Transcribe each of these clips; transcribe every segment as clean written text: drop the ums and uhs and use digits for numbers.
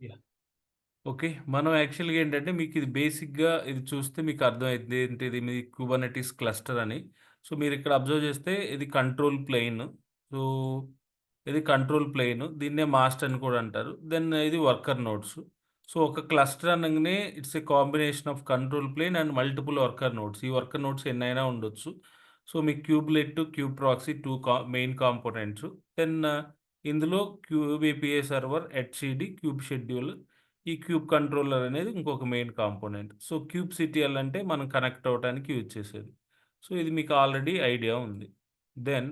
Yeah! Okay. మనం యాక్చువల్‌గా ఏంటంటే మీకిది బేసిక్‌గా ఇది చూస్తే మీకు అర్థమైద్ది. ఏంటిది మీ కుబర్నెటిస్ క్లస్టర్ అని. సో, మీరిక్కడ అబ్జర్వ్ చేస్తే ఇది కంట్రోల్ ప్లేన్. సో, ఇది కంట్రోల్ ప్లేన్. దీన్నే మాస్టర్ అని కూడా అంటారు. దెన్ ఇది వర్కర్ నోడ్స్. సో, ఒక క్లస్టర్ అనంగానే it's a combination of control plane and multiple worker nodes. ఈ వర్కర్ నోడ్స్ ఎన్నైనా ఉండొచ్చు. సో, మీకు kubelet, kube proxy 2 main components. Then ఇందులో క్యూబ్ ఏపీఐ సర్వర్, ఎచ్‌సిడి, క్యూబ్ షెడ్యూల్, ఈ క్యూబ్ కంట్రోలర్ అనేది ఇంకొక main component. So, cube CTL అంటే మనం కనెక్ట్ అవ్వడానికి యూజ్ చేసేది. సో, ఇది మీకు ఆల్రెడీ ఐడియా ఉంది. దెన్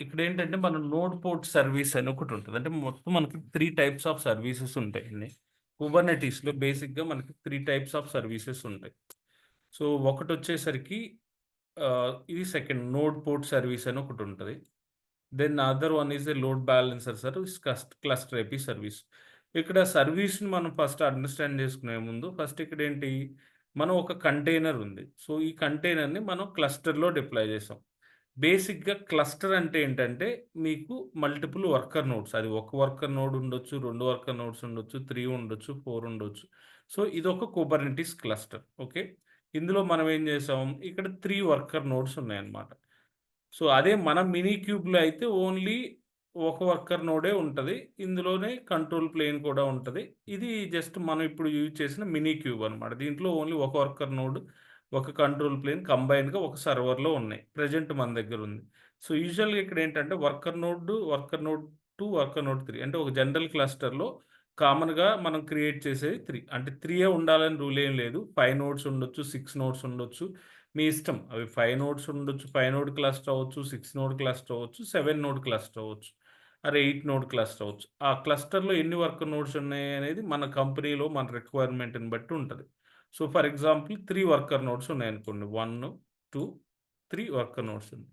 ఇక్కడేంటంటే మనం నోడ్ పోర్ట్ సర్వీస్ అని ఒకటుంటది. అంటే మొత్తం మనకి 3 టైప్స్ ఆఫ్ సర్వీసెస్ ఉంటాయండి. కుబర్నెటిస్‌లో బేసిక్‌గా మనకి 3 టైప్స్ ఆఫ్ సర్వీసెస్ ఉంటాయి. సో, ఒకటొచ్చేసరికి ఇది సెకండ్ నోడ్ పోర్ట్ సర్వీస్ అని ఒకటుంటది. Then other one is a load balancer service, cluster IP service. ఇక్కడ సర్వీస్‌ని మనం ఫస్ట్ అండర్‌స్టాండ్ చేసుకునే ముందు ఫస్ట్ ఇక్కడేంటి, మనం ఒక కంటైనర్ ఉంది. సో, ఈ కంటైనర్‌ని మనం క్లస్టర్‌లో డిప్లాయ్ చేసాం. బేసిక్‌గా క్లస్టర్ అంటే ఏంటంటే, మీకు మల్టిపుల్ వర్కర్ నోడ్స్. అది ఒక వర్కర్ నోడ్ ఉండొచ్చు, 2 వర్కర్ నోడ్స్ ఉండొచ్చు, 3 ఉండొచ్చు, 4 ఉండొచ్చు. సో, ఇదొక కుబర్నెటిస్ క్లస్టర్. ఓకే. ఇందులో మనం ఏం చేసాం, ఇక్కడ 3 వర్కర్ నోడ్స్ ఉన్నాయన్నమాట. సో, అదే మన మినీ క్యూబ్‌లో అయితే ఓన్లీ ఒక వర్కర్ నోడే ఉంటది. ఇందులోనే కంట్రోల్ ప్లేన్ కూడా ఉంటది. ఇది జస్ట్ మనం ఇప్పుడు యూజ్ చేసిన మినీ క్యూబ్ అనమాట. దీంట్లో ఓన్లీ ఒక వర్కర్ నోడ్, ఒక కంట్రోల్ ప్లేన్ కంబైన్డ్‌గా ఒక సర్వర్‌లో ఉన్నాయి. ప్రెజెంట్ మన దగ్గరుంది. సో, యూజువల్‌గా ఇక్కడేంటంటే వర్కర్ నోడ్ 2, వర్కర్ నోడ్ 3 అంటే ఒక జనరల్ క్లస్టర్‌లో కామన్‌గా మనం క్రియేట్ చేసేది 3. అంటే 3 ఉండాలని రూల్ ఏం లేదు. 5 నోడ్స్ ఉండొచ్చు, 6 నోడ్స్ ఉండొచ్చు. మీ ఇష్టం. అవి 5 నోడ్స్ ఉండొచ్చు. 5 నోడ్ క్లస్టర్ అవ్వచ్చు. 6 నోడ్ క్లస్టర్ అవ్వచ్చు. 7 నోడ్ క్లస్టర్ అవ్వచ్చు. 8 నోడ్ క్లస్టర్ అవ్వచ్చు. ఆ క్లస్టర్‌లో ఎన్ని వర్క్ నోడ్స్ ఉన్నాయనేది మన కంపెనీలో మన రిక్వైర్మెంట్‌ని బట్టి ఉంటది. So, for example 3 worker nodes ఉన్నాయనుకోండి. 1, 2, 3 వర్కర్ నోడ్స్ ఉన్నాయి.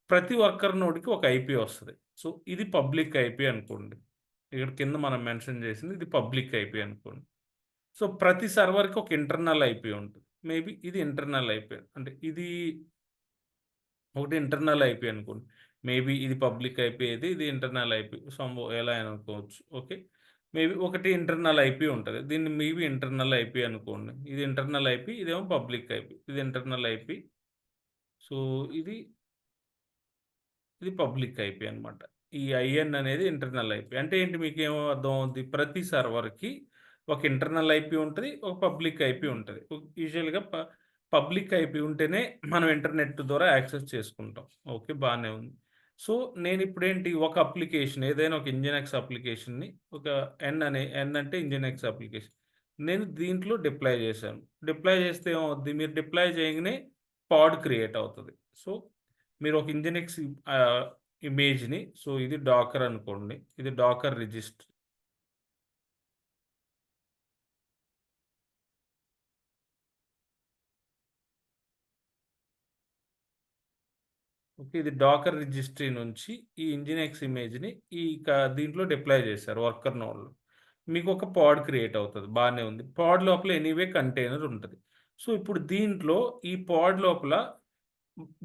ప్రతి వర్కర్ నోడ్‌కి ఒక ఐపీ వస్తది. సో, ఇది పబ్లిక్ ఐపీ అనుకోండి. ఇక్కడ కింద మనం మెన్షన్ చేసింది ఇది పబ్లిక్ ఐపీ అనుకోండి. సో, ప్రతి సర్వర్‌కి ఒక ఇంటర్నల్ ఐపీ ఉంటది. మేబీ ఇది ఇంటర్నల్ ఐపీ. అంటే ఇది ఒకటి ఇంటర్నల్ ఐపీ అనుకోండి. మేబీ ఇది పబ్లిక్ ఐపీ అయితే ఇది ఇంటర్నల్ ఐపీ. ఎలా అయినా అనుకోవచ్చు. ఓకే. మేబీ ఒకటి ఇంటర్నల్ ఐపీ ఉంటది. దీన్ని మేబీ ఇంటర్నల్ ఐపీ అనుకోండి. ఇది ఇంటర్నల్ ఐపీ, ఇదేమో పబ్లిక్ ఐపీ. ఇది ఇంటర్నల్ ఐపీ. సో, ఇది ఇది పబ్లిక్ ఐపీ అనమాట. ఈ ఐఎన్ అనేది ఇంటర్నల్ ఐపీ. అంటే ఏంటి మీకేమో అర్థమవుద్ది? ప్రతి సర్వర్‌కి ఒక ఇంటర్నల్ ఐపీ ఉంటది. ఒక పబ్లిక్ ఐపీ ఉంటది. యూజువల్‌గా పబ్లిక్ ఐపీ ఉంటేనే మనం ఇంటర్నెట్ ద్వారా యాక్సెస్ చేసుకుంటాం. ఓకే. బానే ఉంది. సో, నేనిప్పుడేంటి ఒక అప్లికేషన్ ఏదైనా ఒక ఇంజినెక్స్ అప్లికేషన్‌ని ఒక ఎన్ అంటే ఇంజినెక్స్ అప్లికేషన్. నేను దీంట్లో డిప్లాయ్ చేశాను. డిప్లాయ్ చేస్తే ఏమవుద్ది? మీరు డిప్లాయ్ చేయంగానే పాడ్ క్రియేట్ అవుతది. సో, మీరు ఒక ఇంజినెక్స్ ఇమేజ్‌ని సో, ఇది డాకర్ అనుకోండి. ఇది డాకర్ రిజిస్టర్. ఓకే. ఇది డాకర్ రిజిస్ట్రీ నుంచి ఈ ఇంజినెక్స్ ఇమేజ్‌ని ఈ దీంట్లో డిప్లాయ్ చేశారు వర్కర్ నోడ్‌లో. మీకొక పాడ్ క్రియేట్ అవుతది. బానే ఉంది. పాడ్ లోపల ఎనీవే కంటైనర్ ఉంటది. సో, ఇప్పుడు దీంట్లో ఈ పాడ్ లోపల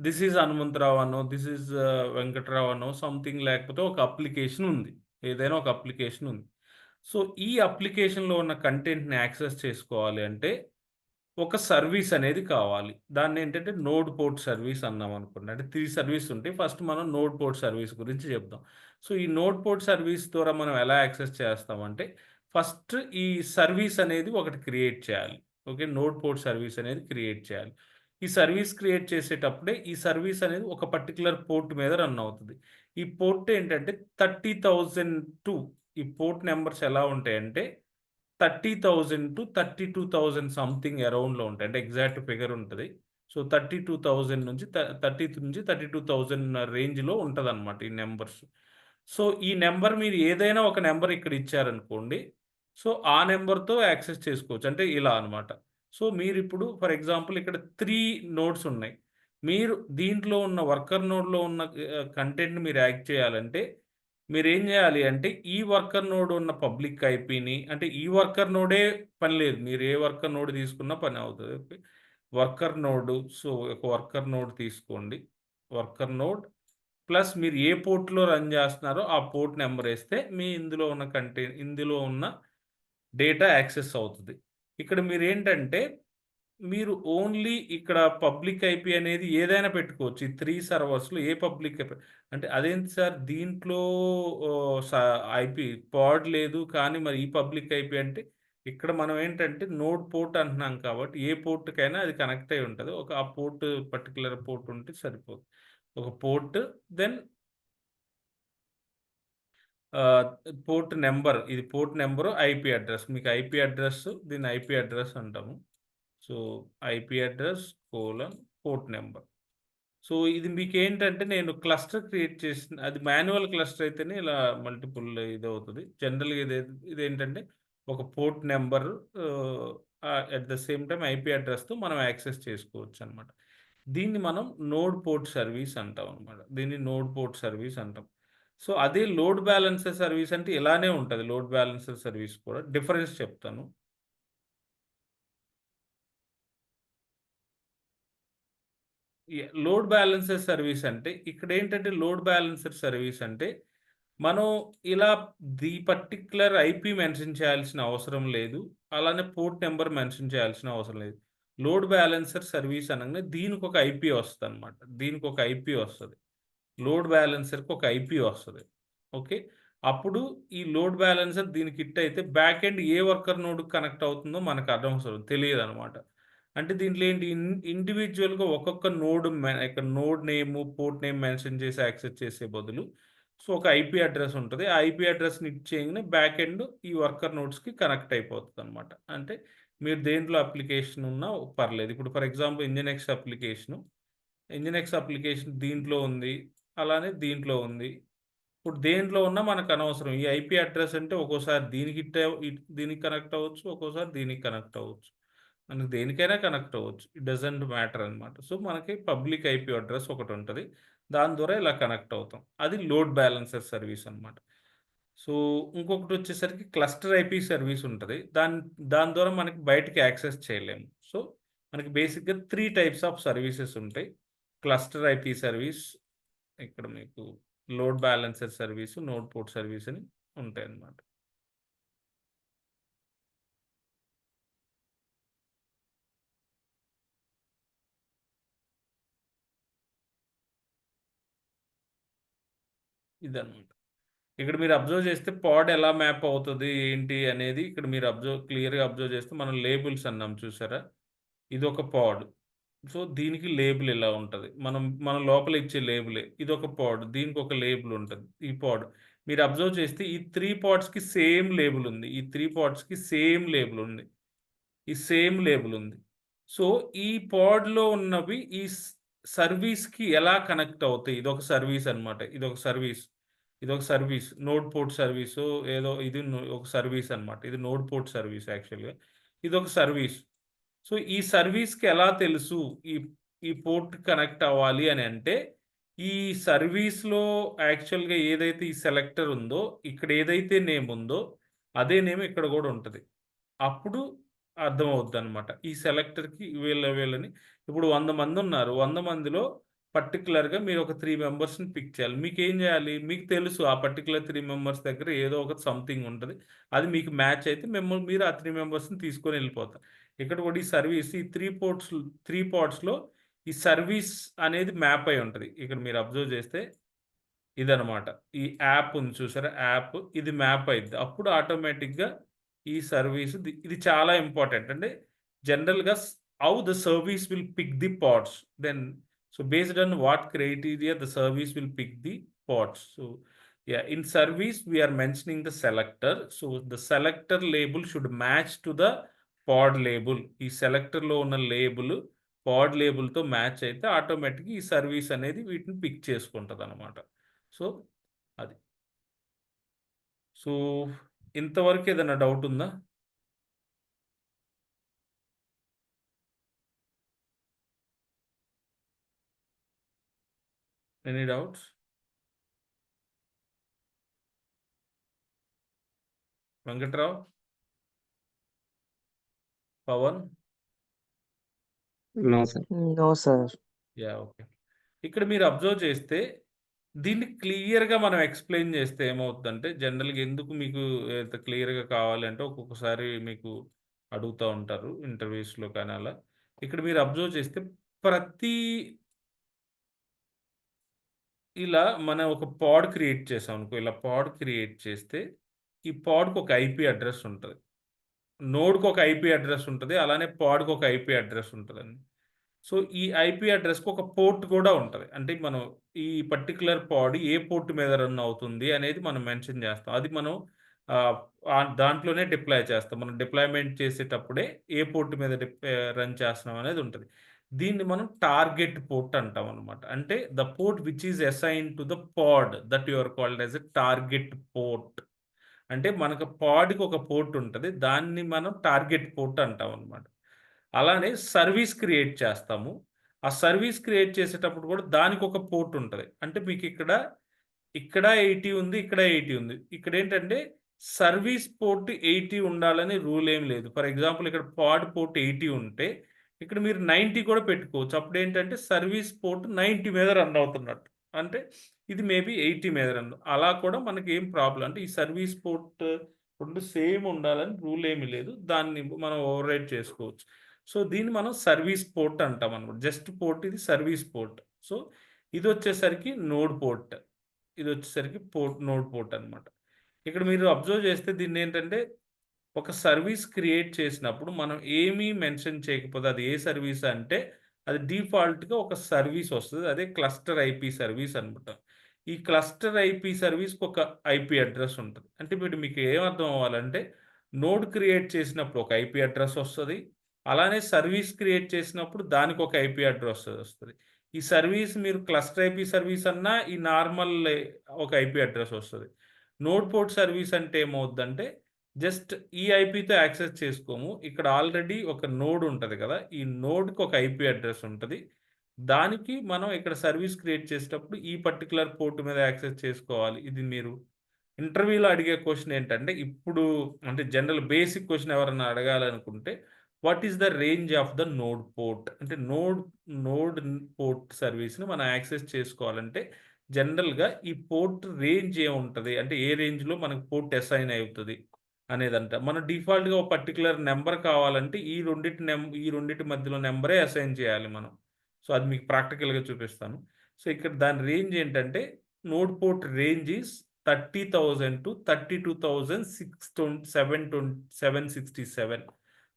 దిస్ ఈజ్ హనుమంతరావు అనో, దిస్ ఈజ్ వెంకట్రావు అనో సంథింగ్ లేకపోతే ఒక అప్లికేషన్ ఉంది. ఏదైనా ఒక అప్లికేషన్ ఉంది. సో, ఈ అప్లికేషన్‌లో ఉన్న కంటెంట్‌ని యాక్సెస్ చేసుకోవాలి అంటే ఒక సర్వీస్ అనేది కావాలి. దాన్నేంటంటే నోడ్ పోర్ట్ సర్వీస్ అన్నామనుకోండి. అంటే 3 సర్వీస్ ఉంటాయి. ఫస్ట్ మనం నోడ్ పోర్ట్ సర్వీస్ గురించి చెప్దాం. సో, ఈ నోడ్ పోర్ట్ సర్వీస్ ద్వారా మనం ఎలా యాక్సెస్ చేస్తామంటే, ఫస్ట్ ఈ సర్వీస్ అనేది ఒకటి క్రియేట్ చేయాలి. ఓకే. నోడ్ పోర్ట్ సర్వీస్ అనేది క్రియేట్ చేయాలి. ఈ సర్వీస్ క్రియేట్ చేసేటప్పుడే ఈ సర్వీస్ అనేది ఒక పర్టిక్యులర్ పోర్ట్ మీద రన్ అవుతది. ఈ పోర్ట్ ఏంటంటే 30,002 ఈ పోర్ట్ నంబర్స్ ఎలా ఉంటాయంటే 30,000-32,000 సంథింగ్ అరౌండ్‌లో ఉంటాయి. అంటే ఎగ్జాక్ట్ ఫిగర్ ఉంటది. సో 32,000 నుంచి 30 నుంచి 32,000 రేంజ్లో ఉంటుంది అనమాట ఈ నెంబర్స్. సో ఈ నెంబర్ మీరు ఏదైనా ఒక నెంబర్ ఇక్కడ ఇచ్చారనుకోండి, సో ఆ నెంబర్తో యాక్సెస్ చేసుకోవచ్చు. అంటే ఇలా అనమాట. సో మీరు ఇప్పుడు ఫర్ ఎగ్జాంపుల్ ఇక్కడ 3 నోడ్స్ ఉన్నాయి. మీరు దీంట్లో ఉన్న వర్కర్ నోడ్లో ఉన్న కంటెంట్ని మీరు యాక్ట్ చేయాలంటే మీరేం చేయాలి అంటే ఈ వర్కర్ నోడ్ ఉన్న పబ్లిక్ ఐపీని, అంటే ఈ వర్కర్ నోడే పని లేదు, మీరు ఏ వర్కర్ నోడ్ తీసుకున్నా పని అవుతుంది. Okay, worker node. సో ఒక వర్కర్ నోడ్ తీసుకోండి. వర్కర్ నోడ్ ప్లస్ మీరు ఏ పోర్ట్‌లో రన్ చేస్తున్నారో ఆ పోర్ట్ నెంబర్ ఏస్తే మీ ఇందులో ఉన్న డేటా యాక్సెస్ అవుతది. ఇక్కడ మీరేంటంటే మీరు ఓన్లీ ఇక్కడ పబ్లిక్ ఐపీ అనేది ఏదైనా పెట్టుకోవచ్చు. ఈ 3 సర్వర్స్‌లో ఏ పబ్లిక్ ఐపీ అంటే అదేంటి సార్ దీంట్లో ఓహ్, స ఐపీ పాడ్ లేదు. కానీ మరి ఈ పబ్లిక్ ఐపీ అంటే ఇక్కడ మనం ఏంటంటే నోడ్ పోర్ట్ అంటున్నాం కాబట్టి ఏ పోర్ట్‌కైనా అది కనెక్ట్ అయ్యి ఉంటది. ఆ పోర్ట్ పర్టిక్యులర్ పోర్ట్ ఉంటే సరిపోతుంది. ఒక పోర్ట్ దెన్ ఆహ్, పోర్ట్ నంబర్, ఇది పోర్ట్ నంబరు, ఐపీ అడ్రెస్. మీకు ఐపీ అడ్రెస్, దీన్ని ఐపీ అడ్రెస్ అంటాము. So, IP address colon port number. So, ఇది మీకేంటంటే నేను క్లస్టర్ క్రియేట్ చేసిన అది మాన్యువల్ క్లస్టర్ అయితేనే ఇలా మల్టిపుల్ ఇదవుతది. జనరల్‌గా ఇదేంటంటే ఒక port number at the same time IP అడ్రెస్‌తో మనం యాక్సెస్ చేసుకోవచ్చనమాట. దీన్ని మనం నోడ్ పోర్ట్ సర్వీస్ అంటామనమాట. దీన్ని నోడ్ పోర్ట్ సర్వీస్ అంటాం. సో, అదే లోడ్ బ్యాలెన్సర్ సర్వీస్ అంటే ఇలానే ఉంటది. లోడ్ బ్యాలెన్సర్ సర్వీస్ కూడా డిఫరెన్స్ చెప్తాను. లోడ్ బ్యాలెన్సర్ సర్వీస్ అంటే ఇక్కడేంటంటే లోడ్ బ్యాలెన్సర్ సర్వీస్ అంటే మనం ఇలా పర్టిక్యులర్ ఐపీ మెన్షన్ చేయాల్సిన అవసరం లేదు. అలానే పోర్ట్ నంబర్ మెన్షన్ చేయాల్సిన అవసరం లేదు. లోడ్ బ్యాలెన్సర్ సర్వీస్ అనంగానే దీనికొక ఐపీ వస్తదనమాట. దీనికొక ఐపీ వస్తది. లోడ్ బ్యాలెన్సర్‌కి ఒక ఐపీ వస్తది. ఓకే, అప్పుడు ఈ లోడ్ బ్యాలెన్సర్ దీనికి హిట్ అయితే బ్యాక్ ఎండ్ ఏ వర్కర్ నోడ్‌కి కనెక్ట్ అవుతుందో మనకు అనవసరం తెలీదనమాట. అంటే దీంట్లో ఏంటి ఇండివిడ్యువల్‌గా ఒక్కొక్క నోడ్ ఇక్కడ నోడ్ నేము, పోర్ట్ నేమ్ మెన్షన్ చేసి యాక్సెస్ చేసే బదులు సో, ఒక ఐపీ అడ్రెస్ ఉంటది. ఆ ఐపీ అడ్రెస్‌ని హిట్ చేయంగానే బ్యాక్ ఎండ్ ఈ వర్కర్ నోడ్స్‌కి కనెక్ట్ అయిపోతదనమాట. అంటే మీరు దేంట్లో అప్లికేషన్ ఉన్నా పర్లేదు. ఇప్పుడు ఫర్ ఎగ్జాంపుల్ ఇంజినెక్స్ అప్లికేషన్ దీంట్లో ఉంది. అలానే దీంట్లో ఉంది. ఇప్పుడు దేంట్లో ఉన్నా మనకనవసరం. ఈ ఐపీ అడ్రెస్ అంటే ఒక్కోసారి దీనికి కనెక్ట్ అవ్వచ్చు. ఒక్కోసారి దీనికి కనెక్ట్ అవ్వచ్చు. మనకు దేనికైనా కనెక్ట్ అవ్వచ్చు. ఇట్ డజంట్ మ్యాటర్ అనమాట. సో, మనకి పబ్లిక్ ఐపీ అడ్రెస్ ఒకటుంటది. దాని ద్వారా ఇలా కనెక్ట్ అవుతాం. అది లోడ్ బ్యాలెన్సర్ సర్వీస్ అనమాట. సో, ఇంకొకటొచ్చేసరికి క్లస్టర్ ఐపీ సర్వీస్ ఉంటది. దాని ద్వారా మనకి బయటికి యాక్సెస్ చేయలేము. సో, మనకి బేసిక్‌గా 3 టైప్స్ ఆఫ్ సర్వీసెస్ ఉంటాయి. క్లస్టర్ ఐపీ సర్వీస్, ఇక్కడ మీకు load balancer service, node port service అని ఉంటాయన్నమాట. ఇదన్నమాట. ఇక్కడ మీరు అబ్జర్వ్ చేస్తే పాడ్ ఎలా మ్యాప్ అవుతది, ఏంటి అనేది ఇక్కడ మీరు క్లియర్‌గా అబ్జర్వ్ చేస్తే మనం లేబుల్స్ అన్నాం చూసారా? ఇదొక పాడ్. సో, దీనికి లేబుల్ ఇలా ఉంటది. మనం లోపల ఇచ్చే లేబులే. ఇదొక పాడ్. దీనికొక లేబుల్ ఉంటది. ఈ పాడ్. మీరు అబ్జర్వ్ చేస్తే ఈ 3 పాడ్స్‌కి సేమ్ లేబుల్ ఉంది. ఈ 3 పాడ్స్‌కి సేమ్ లేబుల్ ఉంది. ఈ సేమ్ లేబుల్ ఉంది. సో, ఈ పాడ్‌లో ఉన్నవి ఈ సర్వీస్‌కి ఎలా కనెక్ట్ అవుతాయి? ఇదొక సర్వీస్ అన్నమాట. ఇదొక సర్వీస్. నోడ్ పోర్ట్ సర్వీసో ఏదో ఇది ఒక సర్వీస్ అన్నమాట. ఇది నోడ్ పోర్ట్ సర్వీస్ యాక్చువల్‌గా. ఇదొక సర్వీస్. సో, ఈ సర్వీస్‌కి ఎలా తెలుసు ఈ ఈ పోర్ట్ కనెక్ట్ అవ్వాలి అని అంటే, ఈ సర్వీస్‌లో యాక్చువల్‌గా ఏదైతే ఈ సెలెక్టర్ ఉందో, ఇక్కడ ఏదైతే నేమ్ ఉందో, అదే నేమ్ ఇక్కడ గూడా ఉంటది. అప్పుడు అర్థమవుద్దనమాట. ఈ సెలెక్టర్‌కి వీళ్ళని ఇప్పుడు 100 మందున్నారు. 100 మందిలో పర్టిక్యులర్‌గా మీరొక 3 మెంబర్స్‌ని పిక్ చేయాలి. మీకేం జేయాలి? మీకు తెలుసు ఆ పర్టిక్యులర్ 3 మెంబర్స్ దగ్గర ఏదో ఒక సంథింగ్ ఉంటది. అది మీకు మ్యాచ్ అయితే మీరు ఆ 3 మెంబర్స్‌ని తీసుకొనెళ్ళిపోతారు. ఇక్కడ కూడా ఈ సర్వీస్ ఈ 3 పార్ట్స్‌లో ఈ సర్వీస్ అనేది మ్యాప్ అయ్యి ఉంటది. ఇక్కడ మీరు అబ్జర్వ్ చేస్తే ఇదనమాట. ఈ యాప్ ఉంది చూసారా? యాప్ ఇది మ్యాప్ అయిద్ది. అప్పుడు ఆటోమేటిక్‌గా ఈ సర్వీస్ ఇది చాలా ఇంపార్టెంట్. అంటే జనరల్‌గా how the service will pick the pods. Then so, based on what criteria the service will pick the pods. So, yeah! In service we are mentioning the selector. So, the selector label should match to the pod label. ఈ సెలెక్టర్‌లో ఉన్న label పాడ్ లేబుల్తో match అయితే ఆటోమేటిక్గా ఈ service అనేది వీటిని pick చేసుకుంటుంది అనమాట. సో అది. సో ఇంతవరకు ఏదైనా డౌట్ ఉందా? Any doubts? Venkatrao, Pavan? No sir. No sir. Okay. ఇక్కడ మీరు అబ్జర్వ్ చేస్తే దీన్ని క్లియర్గా మనం ఎక్స్ప్లెయిన్ చేస్తే ఏమవుతుందంటే, జనరల్గా ఎందుకు మీకు క్లియర్గా కావాలంటే ఒక్కొక్కసారి మీకు అడుగుతూ ఉంటారు ఇంటర్వ్యూస్లో కానీ అలా. ఇక్కడ మీరు అబ్జర్వ్ చేస్తే ప్రతి ఇలా మనం ఒక పాడ్ క్రియేట్ చేసాం అనుకో, ఇలా పాడ్ క్రియేట్ చేస్తే ఈ పాడ్కి ఒక ఐపీ అడ్రస్ ఉంటుంది, నోడ్కి ఒక ఐపీ అడ్రస్ ఉంటుంది, అలానే పాడ్కి ఒక ఐపీ అడ్రస్ ఉంటుందండి. సో ఈ ఐపీ అడ్రస్కి ఒక పోర్ట్ కూడా ఉంటుంది. అంటే మనం ఈ పర్టికులర్ పాడ్ ఏ పోర్ట్ మీద రన్ అవుతుంది అనేది మనం మెన్షన్ చేస్తాం. అది మనం దాంట్లోనే డిప్లాయ్ చేస్తాం. మనం డిప్లాయ్మెంట్ చేసేటప్పుడే ఏ పోర్ట్ మీద రన్ చేస్తున్నాం అనేది ఉంటుంది. దీన్ని మనం టార్గెట్ పోర్ట్ అంటాం అనమాట. అంటే the port which is assign to the pod that you are called as a target port. అంటే మనకు పాడ్కి ఒక పోర్ట్ ఉంటుంది, దాన్ని మనం టార్గెట్ పోర్ట్ అంటాం అనమాట. అలానే సర్వీస్ క్రియేట్ చేస్తాము. ఆ సర్వీస్ క్రియేట్ చేసేటప్పుడు కూడా దానికి ఒక పోర్ట్ ఉంటుంది. అంటే మీకు ఇక్కడ 80 ఉంది, ఇక్కడ 80 ఉంది. ఇక్కడ ఏంటంటే సర్వీస్ పోర్ట్ 80 ఉండాలని రూల్ ఏం లేదు. ఫర్ ఎగ్జాంపుల్ ఇక్కడ పాడ్ పోర్ట్ 80 ఉంటే ఇక్కడ మీరు 90 కూడా పెట్టుకోవచ్చు. అప్పుడు ఏంటంటే సర్వీస్ పోర్ట్ 90 మీద రన్ అవుతున్నట్టు. అంటే ఇది మేబీ 80 మీద రన్. అలా కూడా మనకి ఏం ప్రాబ్లం అంటే ఈ సర్వీస్ పోర్ట్ రెండు సేమ్ ఉండాలని రూల్ ఏమీ లేదు. దాన్ని మనం ఓవర్ రైడ్ చేసుకోవచ్చు. సో దీన్ని మనం సర్వీస్ పోర్ట్ అంటాం అనమాట. జస్ట్ పోర్ట్ ఇది సర్వీస్ పోర్ట్. సో ఇది వచ్చేసరికి నోడ్ పోర్ట్, ఇది వచ్చేసరికి నోడ్ పోర్ట్ అనమాట. ఇక్కడ మీరు అబ్జర్వ్ చేస్తే దీన్ని ఏంటంటే ఒక సర్వీస్ క్రియేట్ చేసినప్పుడు మనం ఏమీ మెన్షన్ చేయకపోతే అది ఏ సర్వీస్ అంటే అది డిఫాల్ట్గా ఒక సర్వీస్ వస్తుంది. అదే క్లస్టర్ ఐపీ సర్వీస్ అనమాట. ఈ క్లస్టర్ ఐపీ సర్వీస్కి ఒక ఐపీ అడ్రస్ ఉంటుంది. అంటే ఇప్పుడు మీకు ఏమర్థం అవ్వాలంటే నోడ్ క్రియేట్ చేసినప్పుడు ఒక ఐపీ అడ్రస్ వస్తుంది, అలానే సర్వీస్ క్రియేట్ చేసినప్పుడు దానికి ఒక ఐపీ అడ్రస్ వస్తుంది. ఈ సర్వీస్ మీరు క్లస్టర్ ఐపీ సర్వీస్ అన్నా ఈ నార్మల్ ఒక ఐపీ అడ్రస్ వస్తుంది. నోడ్ పోర్ట్ సర్వీస్ అంటే ఏమవుద్దంటే జస్ట్ ఈ ఐపీతో యాక్సెస్ చేసుకోము. ఇక్కడ ఆల్రెడీ ఒక నోడ్ ఉంటుంది కదా, ఈ నోడ్కి ఒక ఐపీ అడ్రస్ ఉంటుంది. దానికి మనం ఇక్కడ సర్వీస్ క్రియేట్ చేసేటప్పుడు ఈ పర్టికులర్ పోర్ట్ మీద యాక్సెస్ చేసుకోవాలి. ఇది మీరు ఇంటర్వ్యూలో అడిగే క్వశ్చన్ ఏంటంటే ఇప్పుడు అంటే జనరల్ బేసిక్ క్వశ్చన్ ఎవరన్నా అడగాలనుకుంటే what is the range of the node port అంటే నోడ్ పోర్ట్ సర్వీస్ని మనం యాక్సెస్ చేసుకోవాలంటే జనరల్గా ఈ పోర్ట్ రేంజ్ ఏముంటుంది అంటే ఏ రేంజ్లో మనకు పోర్ట్ అసైన్ అవుతుంది అనేదంట. మనం డిఫాల్ట్గా ఒక పర్టికులర్ నెంబర్ కావాలంటే ఈ రెండింటి మధ్యలో నెంబరే అసైన్ చేయాలి మనం. సో అది మీకు ప్రాక్టికల్గా చూపిస్తాను. సో ఇక్కడ దాని రేంజ్ ఏంటంటే node port range is 30,000 to 32,767.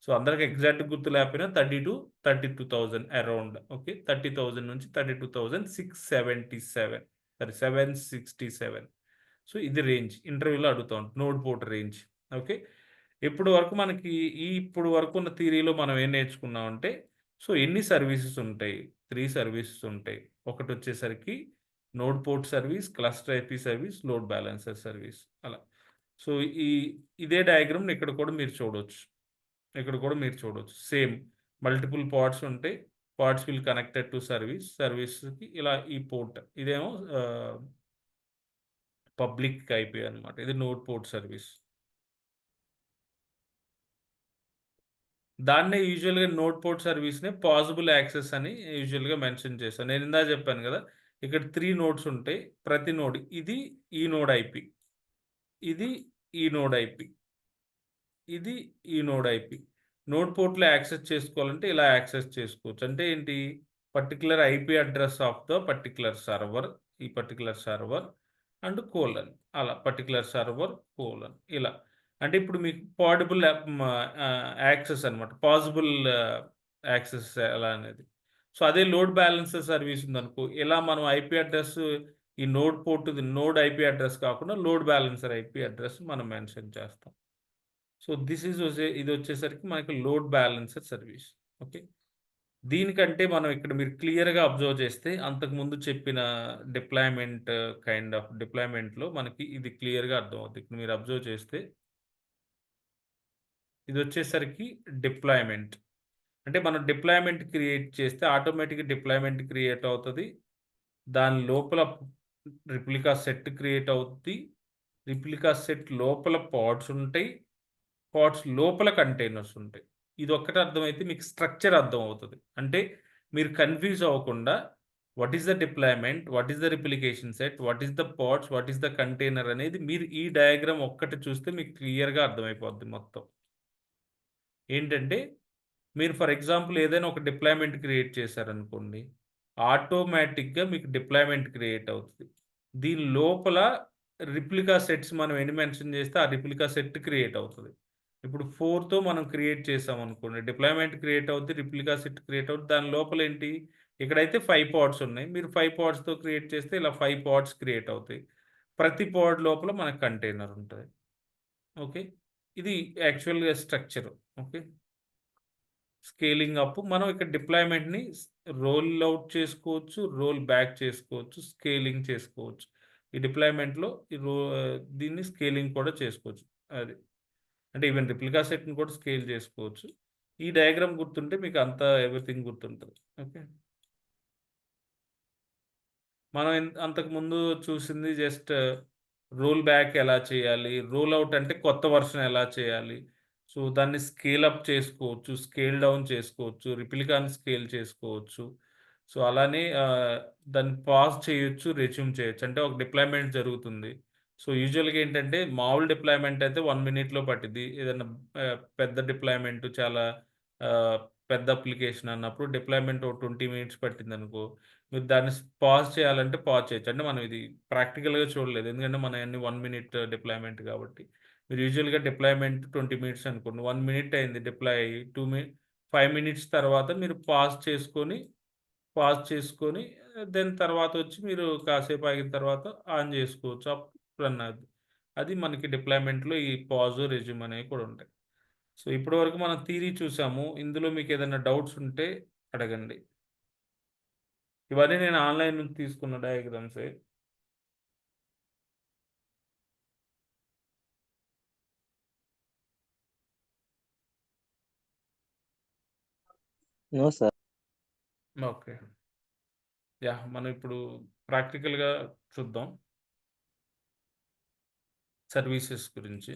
So అందరికి ఎగ్జాక్ట్ గుర్తు లేకపోయినా 32,000 అరౌండ్. ఓకే, 30,000 నుంచి 32,677 767. సో ఇది రేంజ్ ఇంటర్వ్యూలో అడుగుతాం నోడ్ పోర్ట్ రేంజ్. ఓకే, ఇప్పుడు వరకు మనకి ఇప్పుడు వరకు ఉన్న థియరీలో మనం ఏం నేర్చుకున్నామంటే సో ఎన్ని సర్వీసెస్ ఉంటాయి? 3 సర్వీసెస్ ఉంటాయి. ఒకటి వచ్చేసరికి node port service, cluster IP service, load balancer service అలా. సో ఇదే డయాగ్రామ్ ఇక్కడ కూడా మీరు చూడవచ్చు. సేమ్ మల్టిపుల్ పార్ట్స్ ఉంటాయి. పార్ట్స్ విల్ కనెక్టెడ్ టు సర్వీస్కి ఇలా ఈ పోర్ట్ ఇదేమో పబ్లిక్ ఐపీ అనమాట. ఇది నోడ్ పోర్ట్ సర్వీస్. దాన్నే యూజువల్గా నోడ్ పోర్ట్ సర్వీస్ని పాసిబుల్ యాక్సెస్ అని యూజువల్గా మెన్షన్ చేస్తాను. నేను ఇందా చెప్పాను కదా, ఇక్కడ 3 నోడ్స్ ఉంటాయి. ప్రతి నోడ్ ఇది ఈ నోడ్ ఐపీ, ఇది ఈ నోడ్ ఐపీ, ఇది ఈ నోడ్ ఐపీ. నోడ్ పోర్ట్లో యాక్సెస్ చేసుకోవాలంటే ఇలా యాక్సెస్ చేసుకోవచ్చు. అంటే ఏంటి, particular IP address of the particular server, ఈ పర్టికులర్ సర్వర్ అండ్ కోలన్, అలా పర్టికులర్ సర్వర్ కోలన్ ఇలా. అంటే ఇప్పుడు మీకు పాడబుల్ యాక్సెస్ అనమాట, పాసిబుల్ యాక్సెస్ ఎలా అనేది. సో అదే లోడ్ బ్యాలెన్సర్ సర్వీస్ ఉందనుకో, ఇలా మనం ఐపీ అడ్రస్ ఈ node port node IP address కాకుండా లోడ్ బ్యాలెన్సర్ ఐపీ అడ్రస్ మనం మెన్షన్ చేస్తాం. సో ఇది వచ్చేసరికి మనకి లోడ్ బ్యాలెన్సర్ సర్వీస్. ఓకే, దీనికంటే మనం ఇక్కడ మీరు క్లియర్‌గా అబ్జర్వ్ చేస్తే అంతకుముందు చెప్పిన డిప్లాయ్‌మెంట్ కైండ్ ఆఫ్ డిప్లాయ్‌మెంట్‌లో మనకి ఇది క్లియర్‌గా అర్థమవుద్ది. ఇక్కడ మీరు అబ్జర్వ్ చేస్తే ఇదొచ్చేసరికి డిప్లాయ్‌మెంట్. అంటే మనం డిప్లాయ్‌మెంట్ క్రియేట్ చేస్తే ఆటోమేటిక్‌గా డిప్లాయ్‌మెంట్ క్రియేట్ అవుతది. దాని లోపల రిప్లికా సెట్ క్రియేట్ అవుద్ది. రిప్లికా సెట్ లోపల పాడ్స్ ఉంటాయి. పాడ్స్ లోపల కంటైనర్స్ ఉంటాయి. ఇదొక్కటి అర్థమైతే మీకు స్ట్రక్చర్ అర్థమవుతది. అంటే మీరు కన్‌ఫ్యూజ్ అవ్వకుండా what is the deployment? What is the replication set? What is the pods? What is the container? అనేది మీరు ఈ డయాగ్రామ్ ఒక్కటి చూస్తే మీకు క్లియర్‌గా అర్థమైపోద్ది మొత్తం. ఏంటంటే మీరు ఫర్ ఎగ్జాంపుల్ ఏదైనా ఒక డిప్లాయ్‌మెంట్ క్రియేట్ చేశారనుకోండి. ఆటోమేటిక్‌గా మీకు డిప్లాయ్‌మెంట్ క్రియేట్ అవుతది. దీని లోపల రిప్లికా సెట్స్ మనం ఎన్ని మెన్షన్ చేస్తే ఆ రిప్లికా సెట్ క్రియేట్ అవుతది. ఇప్పుడు 4తో మనం క్రియేట్ చేసామనుకోండి. డిప్లాయ్‌మెంట్ క్రియేట్ అవుద్ది. రిప్లికా సెట్ క్రియేట్ అవుద్ది. దాని లోపలేంటి ఇక్కడైతే 5 పాడ్స్ ఉన్నాయి. మీరు 5 పాడ్స్‌తో క్రియేట్ చేస్తే ఇలా 5 పాడ్స్ క్రియేట్ అవుతాయి. ప్రతి పాడ్ లోపల మనకు కంటైనర్ ఉంటది. ఓకే. ఇది యాక్చువల్‌గా స్ట్రక్చర్. ఓకే. స్కేలింగ్ అప్ మనం ఇక్కడ డిప్లాయ్‌మెంట్‌ని రోల్ ఔట్ చేసుకోవచ్చు. రోల్ బ్యాక్ చేసుకోవచ్చు. స్కేలింగ్ చేసుకోవచ్చు. ఈ డిప్లాయ్‌మెంట్‌లో దీన్ని స్కేలింగ్ కూడా చేసుకోవచ్చు. అది. అంటే ఈవెన్ రిప్లికా సెట్‌ని కూడా స్కేల్ చేసుకోవచ్చు. ఈ డయాగ్రామ్ గుర్తుంటే మీకు అంతా ఎవ్రీథింగ్ గుర్తుంటది. ఓకే. మనం అంతకుముందు చూసింది జస్ట్ రోల్ బ్యాక్ ఎలా చేయాలి? రోల్ ఔట్ అంటే కొత్త వెర్షన్ ఎలా చేయాలి? సో, దాన్ని స్కేల్ అప్ చేసుకోవచ్చు. స్కేల్ డౌన్ చేసుకోవచ్చు. రిప్లికాని స్కేల్ చేసుకోవచ్చు. సో, అలానే దాన్ని పాజ్ చేయొచ్చు. రెజ్యూమ్ చేయొచ్చు. అంటే ఒక డిప్లాయ్‌మెంట్ జరుగుతుంది. సో, యూజువల్‌గా ఏంటంటే మామూలు డిప్లాయ్‌మెంట్ అయితే 1 మినిట్‌లో పట్టిద్ది. ఏదన్నా పెద్ద డిప్లాయ్‌మెంట్ చాలా ఆహ్, పెద్ద అప్లికేషన్ అన్నప్పుడు డిప్లాయ్‌మెంట్ ఒక 20 మినిట్స్ పట్టిందనుకో మీరు దాన్ని పాజ్ చేయాలంటే పాజ్ చేయొచ్చు. అంటే మనం ఇది ప్రాక్టికల్‌గా చూడలేదు. ఎందుకంటే మనయన్నీ 1 మినిట్ డిప్లాయ్‌మెంట్ కాబట్టి. మీరు యూజువల్‌గా డిప్లాయ్‌మెంట్ 20 మినిట్స్ అనుకోండి. 1 మినిట్ అయింది డిప్లాయ్ అయ్యి. 5 మినిట్స్ తర్వాత మీరు పాజ్ చేసుకొని దెన్ తర్వాతొచ్చి మీరు కాసేపు ఆగిన తర్వాత ఆన్ జేసుకోవచ్చు. అప్పుడు రన్ అవుద్ది. అది మనకి డిప్లాయ్‌మెంట్‌లో ఈ పాజ్, రెజ్యూమ్ అనేవి కూడా ఉంటాయి. సో, ఇప్పటి వరకు మనం థియరీ చూసాము. ఇందులో మీకేదైనా డౌట్స్ ఉంటే అడగండి. ఇవన్నీ నేను ఆన్‌లైన్ నుంచి తీసుకున్న డయాగ్రామ్సే. No sir. ఓకే. యాహ్! మనం ఇప్పుడు ప్రాక్టికల్‌గా చూద్దాం. సర్వీసెస్ గురించి.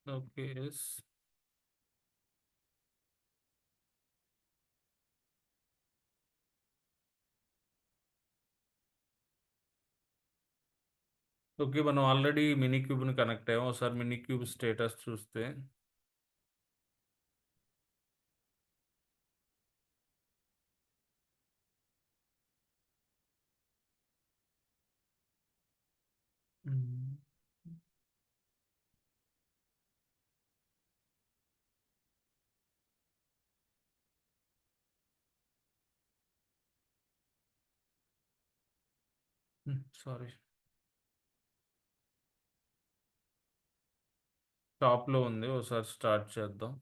ఓకే. ఓకే. మనం ఆల్రెడీ మినీ క్యూబ్‌ని కనెక్ట్ అయ్యాం. ఒకసారి మినీ క్యూబ్ స్టేటస్ చూస్తే హ్మ్. సారీ. టాప్‌లో ఉంది. ఒకసారి స్టార్ట్ చేద్దాం.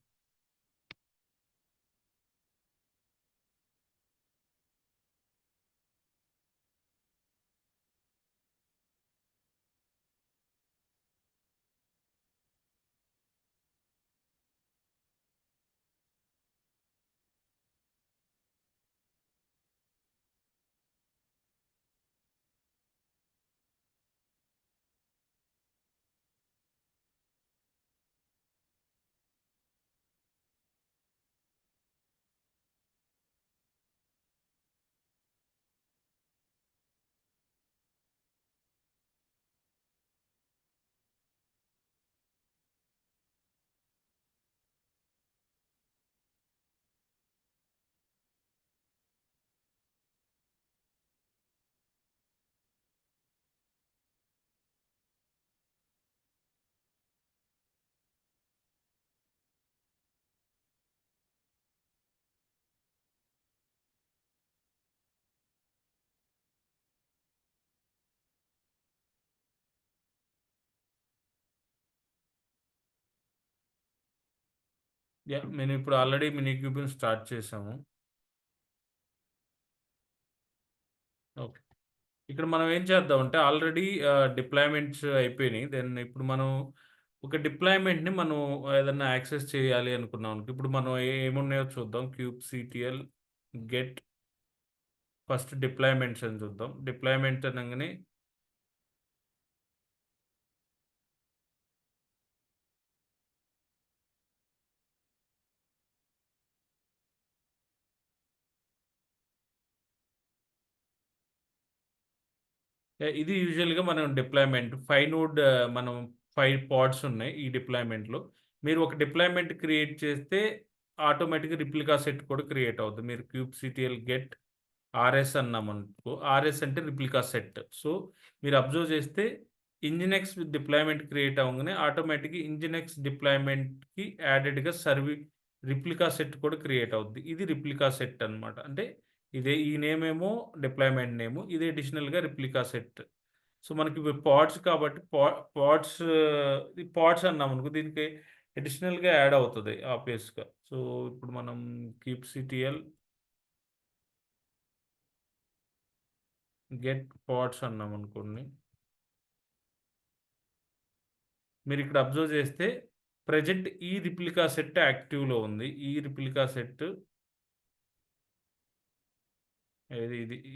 నేను ఇప్పుడు ఆల్రెడీ మినీ క్యూబ్ని స్టార్ట్ చేసాము. ఓకే. ఇక్కడ మనం ఏం చేద్దామంటే ఆల్రెడీ డిప్లాయ్మెంట్స్ అయిపోయినాయి. దెన్ ఇప్పుడు మనం ఒక డిప్లాయ్మెంట్ని మనం ఏదన్నా యాక్సెస్ చేయాలి అనుకున్నాం అనుకో, ఇప్పుడు మనం ఏమున్నాయో చూద్దాం. క్యూబ్‌సిటిఎల్ గెట్ ఫస్ట్ డిప్లాయ్మెంట్స్ అని చూద్దాం. డిప్లాయ్మెంట్ అనగానే ఇది యూజువల్‌గా మనం డిప్లాయ్మెంట్ 5 నోడ్ మనం 5 పాడ్స్ ఉన్నాయి ఈ డిప్లాయ్మెంట్‌లో. మీరు ఒక డిప్లాయ్మెంట్ క్రియేట్ చేస్తే ఆటోమేటిక్‌గా రిప్లికా సెట్ కూడా క్రియేట్ అవుద్ది. మీరు క్యూబ్‌సిటిఎల్ గెట్ ఆర్ఎస్ అన్నామనుకో, ఆర్ఎస్ అంటే రిప్లికా సెట్. సో, మీరు అబ్జర్వ్ చేస్తే ఇంజినెక్స్ డిప్లాయ్మెంట్ క్రియేట్ అవ్వంగానే ఆటోమేటిక్‌గా ఇంజినెక్స్ డిప్లాయ్మెంట్‌కి యాడెడ్‌గా రిప్లికా సెట్ కూడా క్రియేట్ అవుద్ది. ఇది రిప్లికా సెట్ అనమాట. అంటే ఈ నేమ్ ఏమో డిప్లాయ్మెంట్ నేము. ఇది అడిషనల్‌గా రిప్లికా సెట్. సో, మనకి ఇవి పాడ్స్ కాబట్టి పాడ్స్ ఈ పాడ్స్ అన్నామనుకో దీనికి అడిషనల్‌గా యాడ్ అవుతది ఆబ్వియస్‌గా. సో, ఇప్పుడు మనం క్యూబ్‌సిటిఎల్ గెట్ పాడ్స్ అన్నామనుకోండి. మీరిక్కడ అబ్జర్వ్ చేస్తే ప్రెజెంట్ ఈ రిప్లికా సెట్ యాక్టివ్‌లో ఉంది. ఈ రిప్లికా సెట్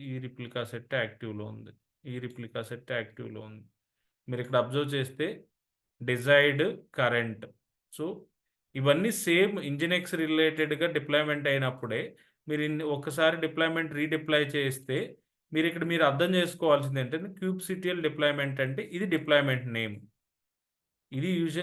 ఈ రిప్లికా సెట్ యాక్టివ్‌లో ఉంది. ఈ రిప్లికా సెట్ యాక్టివ్‌లో ఉంది. మీరిక్కడ అబ్జర్వ్ చేస్తే డిజైర్డ్ కరెంట్. సో, ఇవన్నీ సేమ్ ఇంజినెక్స్ రిలేటెడ్‌గా డిప్లాయ్మెంట్ అయినప్పుడే మీరు ఒక్కసారి డిప్లాయ్మెంట్ రీడిప్లాయ్ చేస్తే మీరు అర్థం చేసుకోవాల్సింది ఏంటంటే క్యూబ్‌సిటిఎల్ డిప్లాయ్మెంట్ అంటే ఇది డిప్లాయ్మెంట్ నేమ్. ఇది యూజ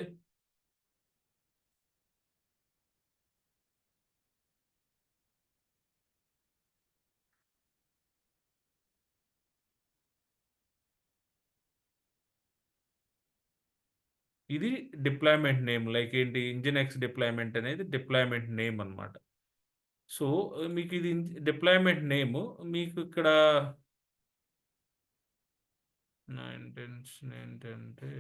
ఇది డిప్లాయ్మెంట్ నేమ్. లైక్ ఏంటి ఇంజినెక్స్ డిప్లాయ్మెంట్ అనేది డిప్లాయ్మెంట్ నేమ్ అన్నమాట. సో, మీకు ఇది డిప్లాయ్మెంట్ నేము. మీకు ఇక్కడ నా ఇంటెన్షన్ ఏంటంటే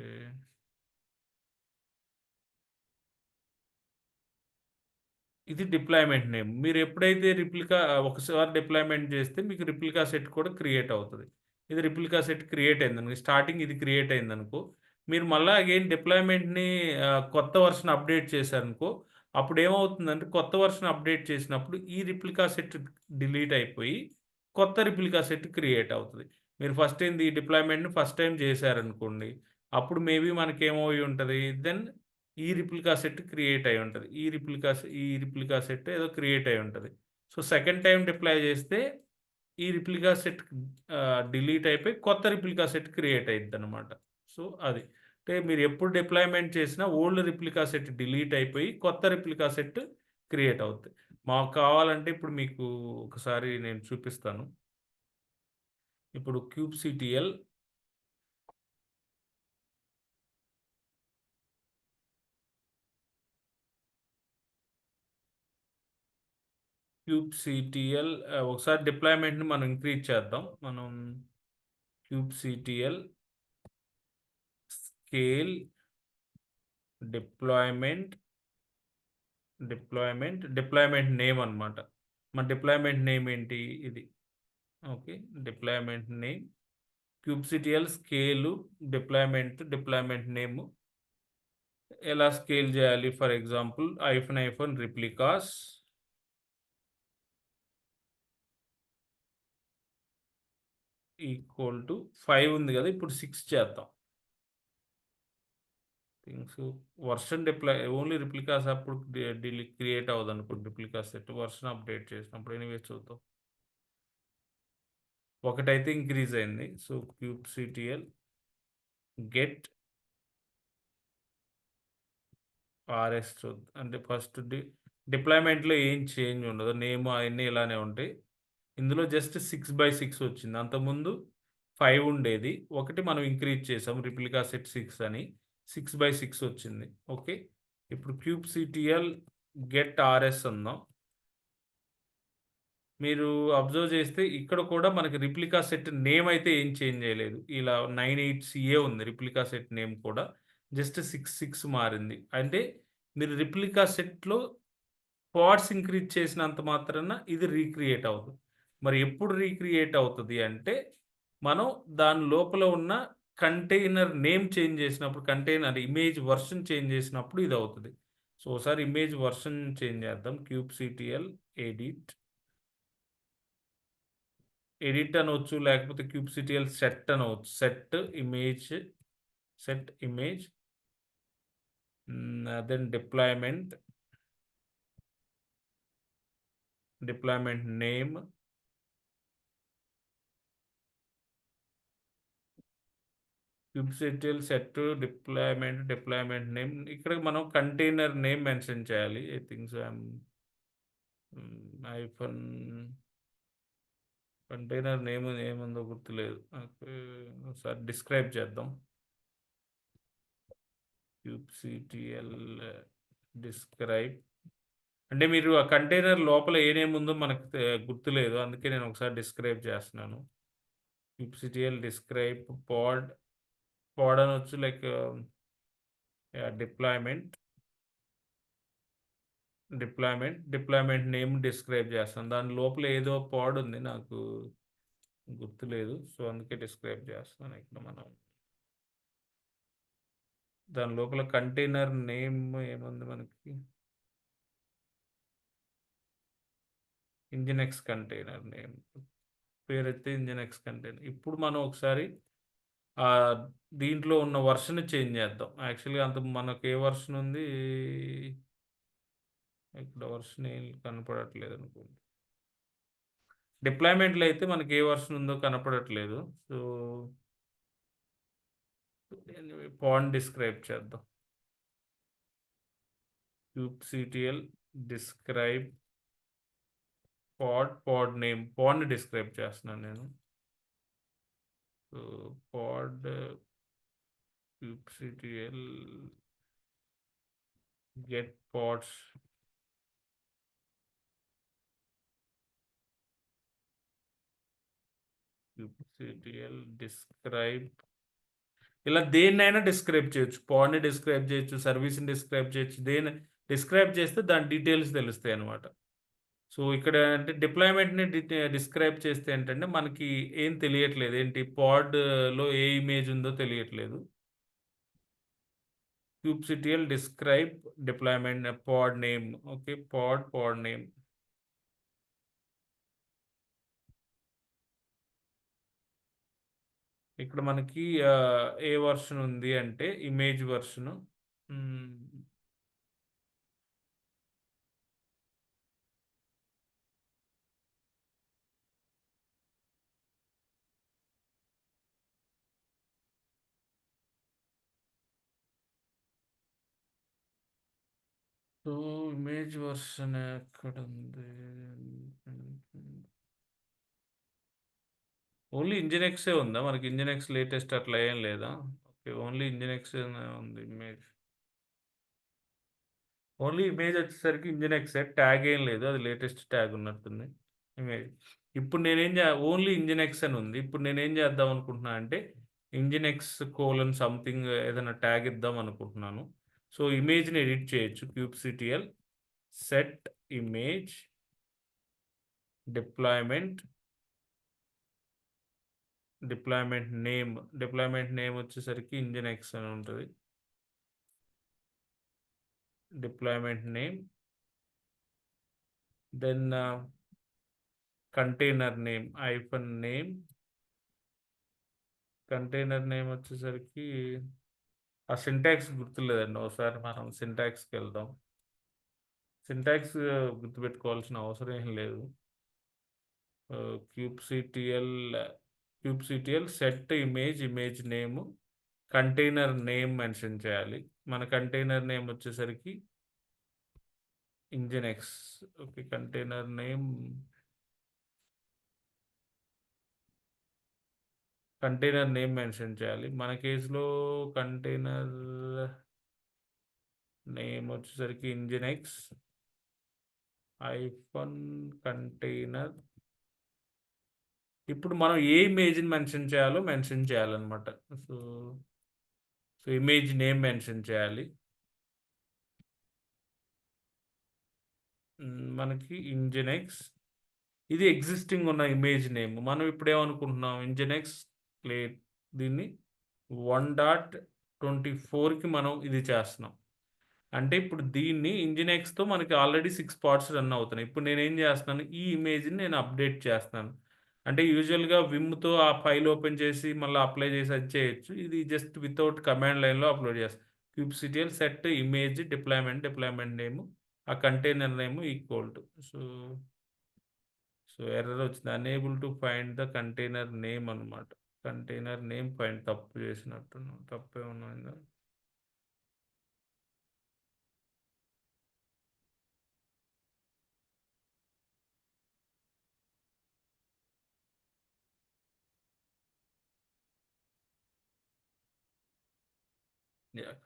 ఇది డిప్లాయ్మెంట్ నేమ్. మీరు ఎప్పుడైతే ఒకసారి డిప్లాయ్మెంట్ చేస్తే మీకు రిప్లికా సెట్ కూడా క్రియేట్ అవుతది. ఇది రిప్లికా సెట్ క్రియేట్ అయిందనుకో, స్టార్టింగ్ ఇది క్రియేట్ అయిందనుకో, మీరు మళ్ళా అగైన్ డిప్లాయ్మెంట్‌ని కొత్త వెర్షన్ అప్డేట్ చేశారనుకో, అప్పుడు ఏమవుతుందంటే కొత్త వెర్షన్ అప్డేట్ చేసినప్పుడు ఈ రిప్లికా సెట్ డిలీట్ అయిపోయి, కొత్త రిప్లికా సెట్ క్రియేట్ అవుతది. మీరు ఫస్ట్ ఏంది ఈ డిప్లాయ్మెంట్‌ని ఫస్ట్ టైమ్ చేశారనుకోండి, అప్పుడు మేబీ మనకేమయ్యి ఉంటది. దెన్ ఈ రిప్లికా సెట్ క్రియేట్ అయ్యి ఉంటది. ఈ రిప్లికా సెట్ ఏదో క్రియేట్ అయ్యి ఉంటది. సో, సెకండ్ టైమ్ డిప్లాయ్ చేస్తే ఈ రిప్లికా సెట్ డిలీట్ అయిపోయి కొత్త రిప్లికా సెట్ క్రియేట్ అయిద్దనమాట. సో, అది. అంటే మీరు ఎప్పుడు డిప్లాయ్‌మెంట్ చేసినా ఓల్డ్ రిప్లికా సెట్ డిలీట్ అయిపోయి కొత్త రిప్లికా సెట్ క్రియేట్ అవుద్ది. మాకు కావాలంటే ఇప్పుడు మీకు ఒకసారి నేను చూపిస్తాను. ఇప్పుడు క్యూబ్‌సిటిఎల్ ఒకసారి డిప్లాయ్‌మెంట్‌ని మనం ఇంక్రీజ్ చేద్దాం. మనం kubectl scale deployment, deployment name అన్నమాట. మన డిప్లాయ్‌మెంట్ నేమ్ ఏంటి? ఇది. Okay. Deployment name kubectl scale deployment name ఎలా స్కేల్ చేయాలి? For example replicas equal to 5 ఉంది కదా! ఇప్పుడు 6 చేద్దాం. థింగ్స్ ఓన్లీ రిప్లికాస్ అప్పుడు క్రియేట్ అవ్వదనుకోండి రిప్లికా సెట్. వెర్షన్ అప్డేట్ చేసినప్పుడు ఎనీవేస్ చూద్దాం. ఒకటైతే ఇంక్రీజ్ అయింది. సో, క్యూబ్‌సిటిఎల్ గెట్ ఆర్ఎస్ చూద్దాం. అంటే ఫస్ట్ డిప్లాయ్‌మెంట్‌లో ఏం చేంజ్ ఉండదు. నేమ్ అయన్నీ ఇలానే ఉంటాయి. ఇందులో జస్ట్ 6/6 వచ్చింది. అంతకుముందు 5 ఉండేది. ఒకటి మనం ఇంక్రీజ్ చేసాం. రిప్లికా సెట్ 6 అని. 6/6 వచ్చింది. ఓకే. ఇప్పుడు క్యూబ్‌సిటిఎల్ గెట్ ఆర్ఎస్ అందాం. మీరు అబ్జర్వ్ చేస్తే ఇక్కడ కూడా మనకి రిప్లికా సెట్ నేమ్ అయితే ఏం చేంజ్ చేయలేదు. ఇలా 98CA ఉంది రిప్లికా సెట్ నేమ్ కూడా. జస్ట్ 6 మారింది. అంటే మీరు రిప్లికా సెట్‌లో పాడ్స్ ఇంక్రీజ్ చేసినంత మాత్రాన ఇది రీక్రియేట్ అవ్వదు. మరి ఎప్పుడు రీక్రియేట్ అవుతది అంటే, మనం దాని లోపల ఉన్న కంటైనర్ నేమ్ చేంజ్ చేసినప్పుడు, కంటైనర్ ఇమేజ్ వెర్షన్ చేంజ్ చేసినప్పుడు ఇదవుతది. సో, ఒకసారి ఇమేజ్ వెర్షన్ చేంజ్ చేద్దాం. Kubectl edit. ఎడిట్ అనొచ్చు, లేకపోతే క్యూబ్‌సిటీఎల్ సెట్ అనవచ్చు. Set image then deployment name, kubectl set deployment name. ఇక్కడ మనం కంటైనర్ నేమ్ మెన్షన్ చేయాలి. I think so hyphen container name ఏముందో గుర్తులేదు నాకు. ఒకసారి డిస్క్రైబ్ చేద్దాం. kubectl డిస్క్రైబ్ అంటే మీరు ఆ కంటైనర్ లోపల ఏ నేమ్ ఉందో మనకు గుర్తులేదు. అందుకే నేను ఒకసారి డిస్క్రైబ్ చేస్తున్నాను. kubectl డిస్క్రైబ్ పాడ్ అనొచ్చు, like deployment deployment name describe చేస్తాను. దాని లోపల ఏదో పాడ్ ఉంది, నాకు గుర్తులేదు. సో, అందుకే డిస్క్రైబ్ చేస్తున్నాను. ఇక్కడ మనం దాని లోపల కంటైనర్ నేమ్ ఏముంది మనకి? ఇంజినెక్స్ కంటైనర్ నేమ్ పేరైతే ఇంజినెక్స్ కంటైనర్. ఇప్పుడు మనం ఒకసారి దీంట్లో ఉన్న వెర్షన్ చేంజ్ చేద్దాం. యాక్చువల్‌గా అంత మనకు ఏ వెర్షన్ ఉంది? ఇక్కడ వెర్షన్ ఏం కనపడట్లేదు అనుకోండి. డిప్లాయ్‌మెంట్‌లో అయితే మనకి ఏ వెర్షన్ ఉందో కనపడట్లేదు. సో, పాడ్ డిస్క్రైబ్ చేద్దాం. kubectl describe pod name. పాడ్‌ని డిస్క్రైబ్ చేస్తున్నాను నేను. So, pod kubectl get pods. kubectl describe. ఇలా దేన్నైనా డిస్క్రైబ్ చేయొచ్చు. పాడ్‌ని డిస్క్రైబ్ చేయొచ్చు, సర్వీస్‌ని డిస్క్రైబ్ చేయొచ్చు. డిస్క్రైబ్ చేస్తే దాని డీటెయిల్స్ తెలుస్తాయన్నమాట. సో, ఇక్కడ అంటే డిప్లాయ్‌మెంట్‌ని డిస్క్రైబ్ చేస్తే ఏంటంటే, మనకి ఏం తెలియట్లేదు. ఏంటి పాడ్‌లో ఏ ఇమేజ్ ఉందో తెలియట్లేదు. kubectl డిస్క్రైబ్ డిప్లాయ్‌మెంట్ పాడ్ నేమ్. ఓకే. పాడ్ నేమ్. ఇక్కడ మనకి ఏ వెర్షన్ ఉంది అంటే ఇమేజ్ వెర్షను. హ్మ్. సో, ఇమేజ్ వెర్షన్ ఎక్కడుంది? ఓన్లీ ఇంజినెక్సే ఉందా? మనకి ఇంజినెక్స్ లేటెస్ట్ అట్లా ఏం లేదా? ఓకే. ఓన్లీ ఇంజినెక్సేనే ఉంది ఇమేజ్. ఓన్లీ ఇమేజ్ వచ్చేసరికి ఇంజినెక్సే. ట్యాగ్ ఏం లేదు. అది లేటెస్ట్ ట్యాగ్ ఉన్నట్టుంది ఇమేజ్. ఇప్పుడు నేనేం ఓన్లీ ఇంజినెక్స్ అని ఉంది. ఇప్పుడు నేనేం చేద్దాం అనుకుంటున్నా అంటే, ఇంజినెక్స్ సంథింగ్ ఏదైనా ట్యాగ్ ఇద్దాం అనుకుంటున్నాను. సో, ఇమేజ్‌ని ఎడిట్ చేయొచ్చు. kubectl set image deployment deployment name వచ్చేసరికి ఇంజినెక్స్ అని ఉంటది. Deployment name then container name container name వచ్చేసరికి ఆ సింటాక్స్ గుర్తులేదండి. ఒకసారి మనం సింటాక్స్‌కెళ్దాం. సింటాక్స్ గుర్తుపెట్టుకోవాల్సిన అవసరం ఏం లేదు. kubectl set image name container name mention చేయాలి. మన కంటైనర్ నేమ్ వచ్చేసరికి ఇంజినెక్స్. ఓకే. కంటైనర్ నేమ్ మెన్షన్ చేయాలి. మన కేస్‌లో కంటైనర్ నేమ్ వచ్చేసరికి ఇంజినెక్స్ కంటైనర్. ఇప్పుడు మనం ఏ ఇమేజ్‌ని మెన్షన్ చేయాలో మెన్షన్ చేయాలన్నమాట. సో, ఇమేజ్ నేమ్ మెన్షన్ చేయాలి. మనకి ఇంజినెక్స్ ఇది ఎగ్జిస్టింగ్ ఉన్న ఇమేజ్ నేమ్. మనం ఇప్పుడు ఏమనుకుంటున్నాం, ఇంజినెక్స్ ప్లేట్ దీన్ని 1.24కి మనం ఇది చేస్తున్నాం. అంటే ఇప్పుడు దీన్ని ఇంజినెక్స్తో మనకి ఆల్రెడీ 6 పార్ట్స్ రన్ అవుతున్నాయి. ఇప్పుడు నేనేం చేస్తున్నాను, ఈ ఇమేజ్ని నేను అప్డేట్ చేస్తున్నాను. అంటే యూజువల్గా విమ్తో ఆ ఫైల్ ఓపెన్ చేసి మళ్ళీ అప్లై చేసి అది చేయొచ్చు. ఇది జస్ట్ వితౌట్ కమాండ్ లైన్లో అప్లోడ్ చేస్తాను. kubectl set image deployment name, ఆ container name equal to so error వచ్చింది, unable to find the container name అనమాట. కంటైనర్ నేమ్ ఫైండ్ తప్పు చేసినట్టున్నాం, తప్పే ఉన్నది.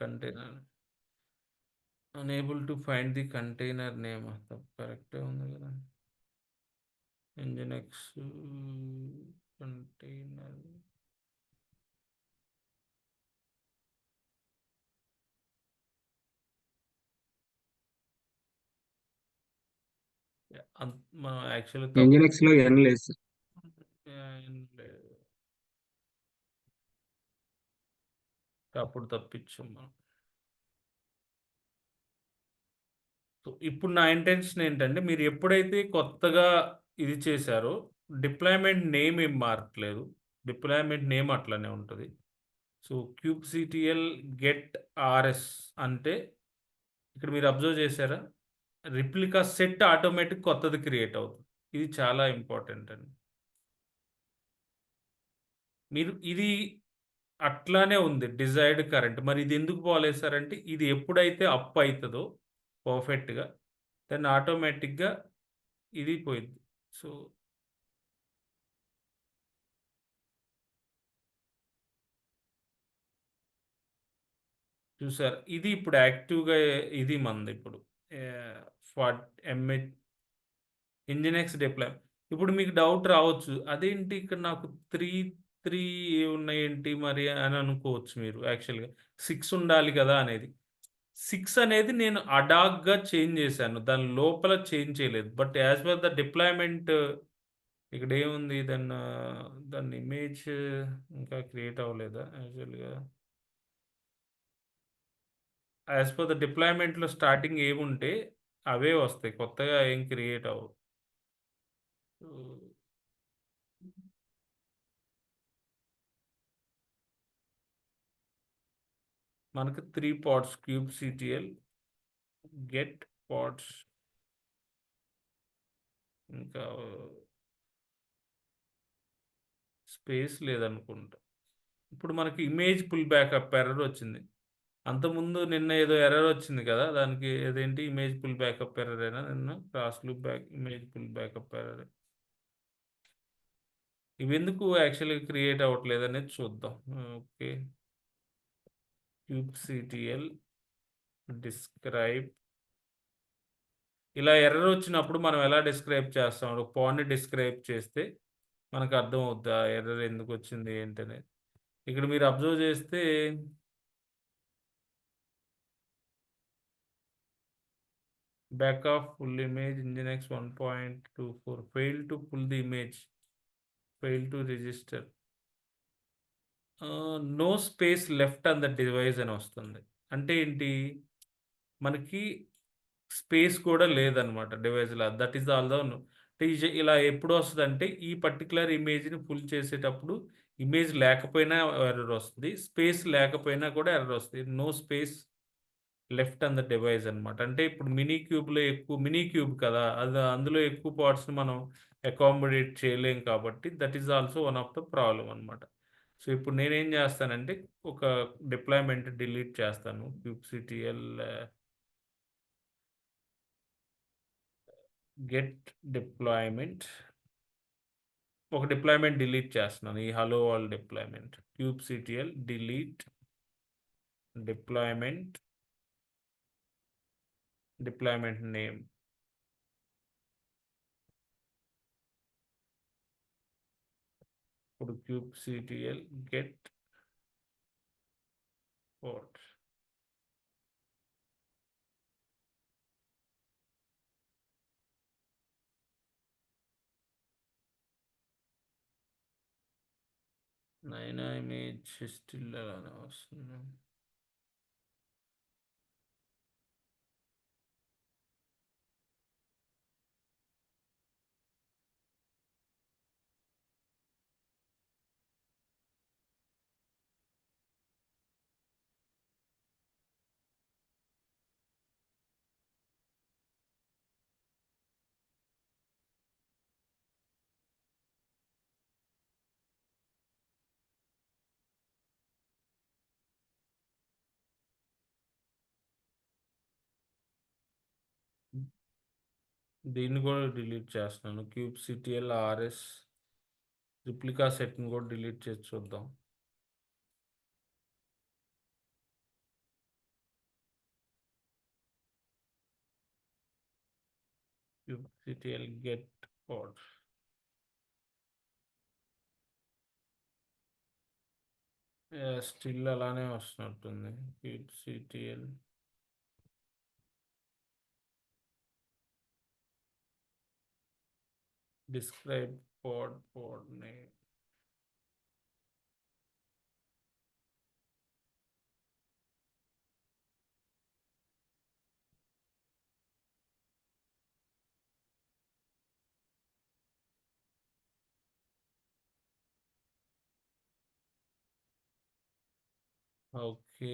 Container unable to find the container name, తప్పు కరెక్టే ఉంది కదా. ఇంజినెక్స్ కంటైనర్ మనం యాక్చువల్లీ తప్పు Nginx లో n లేదు సార్. ఏం లేదు. అప్పుడు తప్పించాం మనం. సో ఇప్పుడు నా ఇంటెన్షన్ ఏంటంటే, మీరు ఎప్పుడైతే కొత్తగా ఇది చేశారో డిప్లాయ్మెంట్ నేమ్ ఏం మారట్లేదు, డిప్లాయ్మెంట్ నేమ్ అట్లనే ఉంటుంది. సో kubectl గెట్ ఆర్ఎస్ అంటే ఇక్కడ మీరు అబ్జర్వ్ చేశారా, రిప్లికా సెట్ ఆటోమేటిక్ కొత్తది క్రియేట్ అవుతుంది. ఇది చాలా ఇంపార్టెంట్ అండి. మీరు ఇది అట్లానే ఉంది డిజైర్డ్ కరెంట్, మరి ఇది ఎందుకు పోలేసారంటే, ఇది ఎప్పుడైతే అప్ అవుతుందో పర్ఫెక్ట్గా దాన్ని ఆటోమేటిక్గా ఇది పోయింది. సో చూసారు, ఇది ఇప్పుడు యాక్టివ్గా ఇది మంది ఇప్పుడు ఎంహెచ్ ఇంజినెక్స్ డిప్లాయ్. ఇప్పుడు మీకు డౌట్ రావచ్చు, అదేంటి ఇక్కడ నాకు త్రీ త్రీ ఉన్నాయేంటి మరి అని అనుకోవచ్చు మీరు. యాక్చువల్గా 6 ఉండాలి కదా అనేది. 6 అనేది నేను అడాగ్గా చేంజ్ చేశాను, దాని లోపల చేంజ్ చేయలేదు. But as per the deployment ఇక్కడ ఏముంది, దాన్ని ఇమేజ్ ఇంకా క్రియేట్ అవ్వలేదా యాక్చువల్గా. యాజ్ పర్ ద డిప్లాయ్మెంట్లో స్టార్టింగ్ ఏముంటే అవే వస్తాయి, కొత్తగా ఏం క్రియేట్ అవ్వవు. మనకు 3 పార్ట్స్ kubectl గెట్ పార్ట్స్, ఇంకా స్పేస్ లేదనుకుంటా. ఇప్పుడు మనకి ఇమేజ్ పుల్ బ్యాకప్ ఎర్రర్ వచ్చింది. అంతకుముందు నిన్న ఏదో ఎర్రర్ వచ్చింది కదా, దానికి ఏదేంటి ఇమేజ్ పుల్ బ్యాకప్ ఎర్రర్ అయినా నిన్న crash loop back image pull backup error. ఇవి ఎందుకు యాక్చువల్గా క్రియేట్ అవ్వట్లేదు అనేది చూద్దాం. Okay, kubectl describe. ఇలా ఎర్రర్ వచ్చినప్పుడు మనం ఎలా డిస్క్రైబ్ చేస్తాం, ఒక పాయింట్ డిస్క్రైబ్ చేస్తే మనకు అర్థం అవుద్దా ఎర్రర్ ఎందుకు వచ్చింది ఏంటనేది. ఇక్కడ మీరు అబ్జర్వ్ చేస్తే back off pull image Nginx 1.24 fail to pull the image, fail to register, no space left on the device అని వస్తుంది. అంటే ఏంటి, మనకి స్పేస్ కూడా లేదనమాట డివైస్లో. దట్ ఈస్ ఆల్ ద ఇలా ఎప్పుడు వస్తుంది అంటే, ఈ పర్టికులర్ ఇమేజ్ని ఫుల్ చేసేటప్పుడు ఇమేజ్ లేకపోయినా ఎర్రర్ వస్తుంది, స్పేస్ లేకపోయినా కూడా ఎర్రర్ వస్తుంది. No space left on the device అనమాట. అంటే ఇప్పుడు మినీ క్యూబ్ కదా, అది అందులో ఎక్కువ పార్ట్స్ని మనం అకామిడేట్ చేయలేం కాబట్టి that is also one of the problem అనమాట. సో ఇప్పుడు నేనేం చేస్తానంటే ఒక డిప్లాయ్మెంట్ డిలీట్ చేస్తాను, kubectl గెట్ డిప్లాయ్మెంట్. ఒక డిప్లాయ్మెంట్ డిలీట్ చేస్తున్నాను, ఈ hello world deployment. kubectl delete deployment, deployment name. ఇప్పుడు kubectl గెట్ పోర్ట్. . నైనా ఇమేజ్ స్టిల్ అలానే వస్తుంది. దీన్ని కూడా డిలీట్ చేస్తున్నాను. క్యూబ్ సిటిఎల్ ఆర్ఎస్ రిప్లికా సెట్ని కూడా డిలీట్ చేసి చూద్దాం. Kubectl get pod still అలానే వస్తున్నట్టుంది. Kubectl describe pod name. Okay,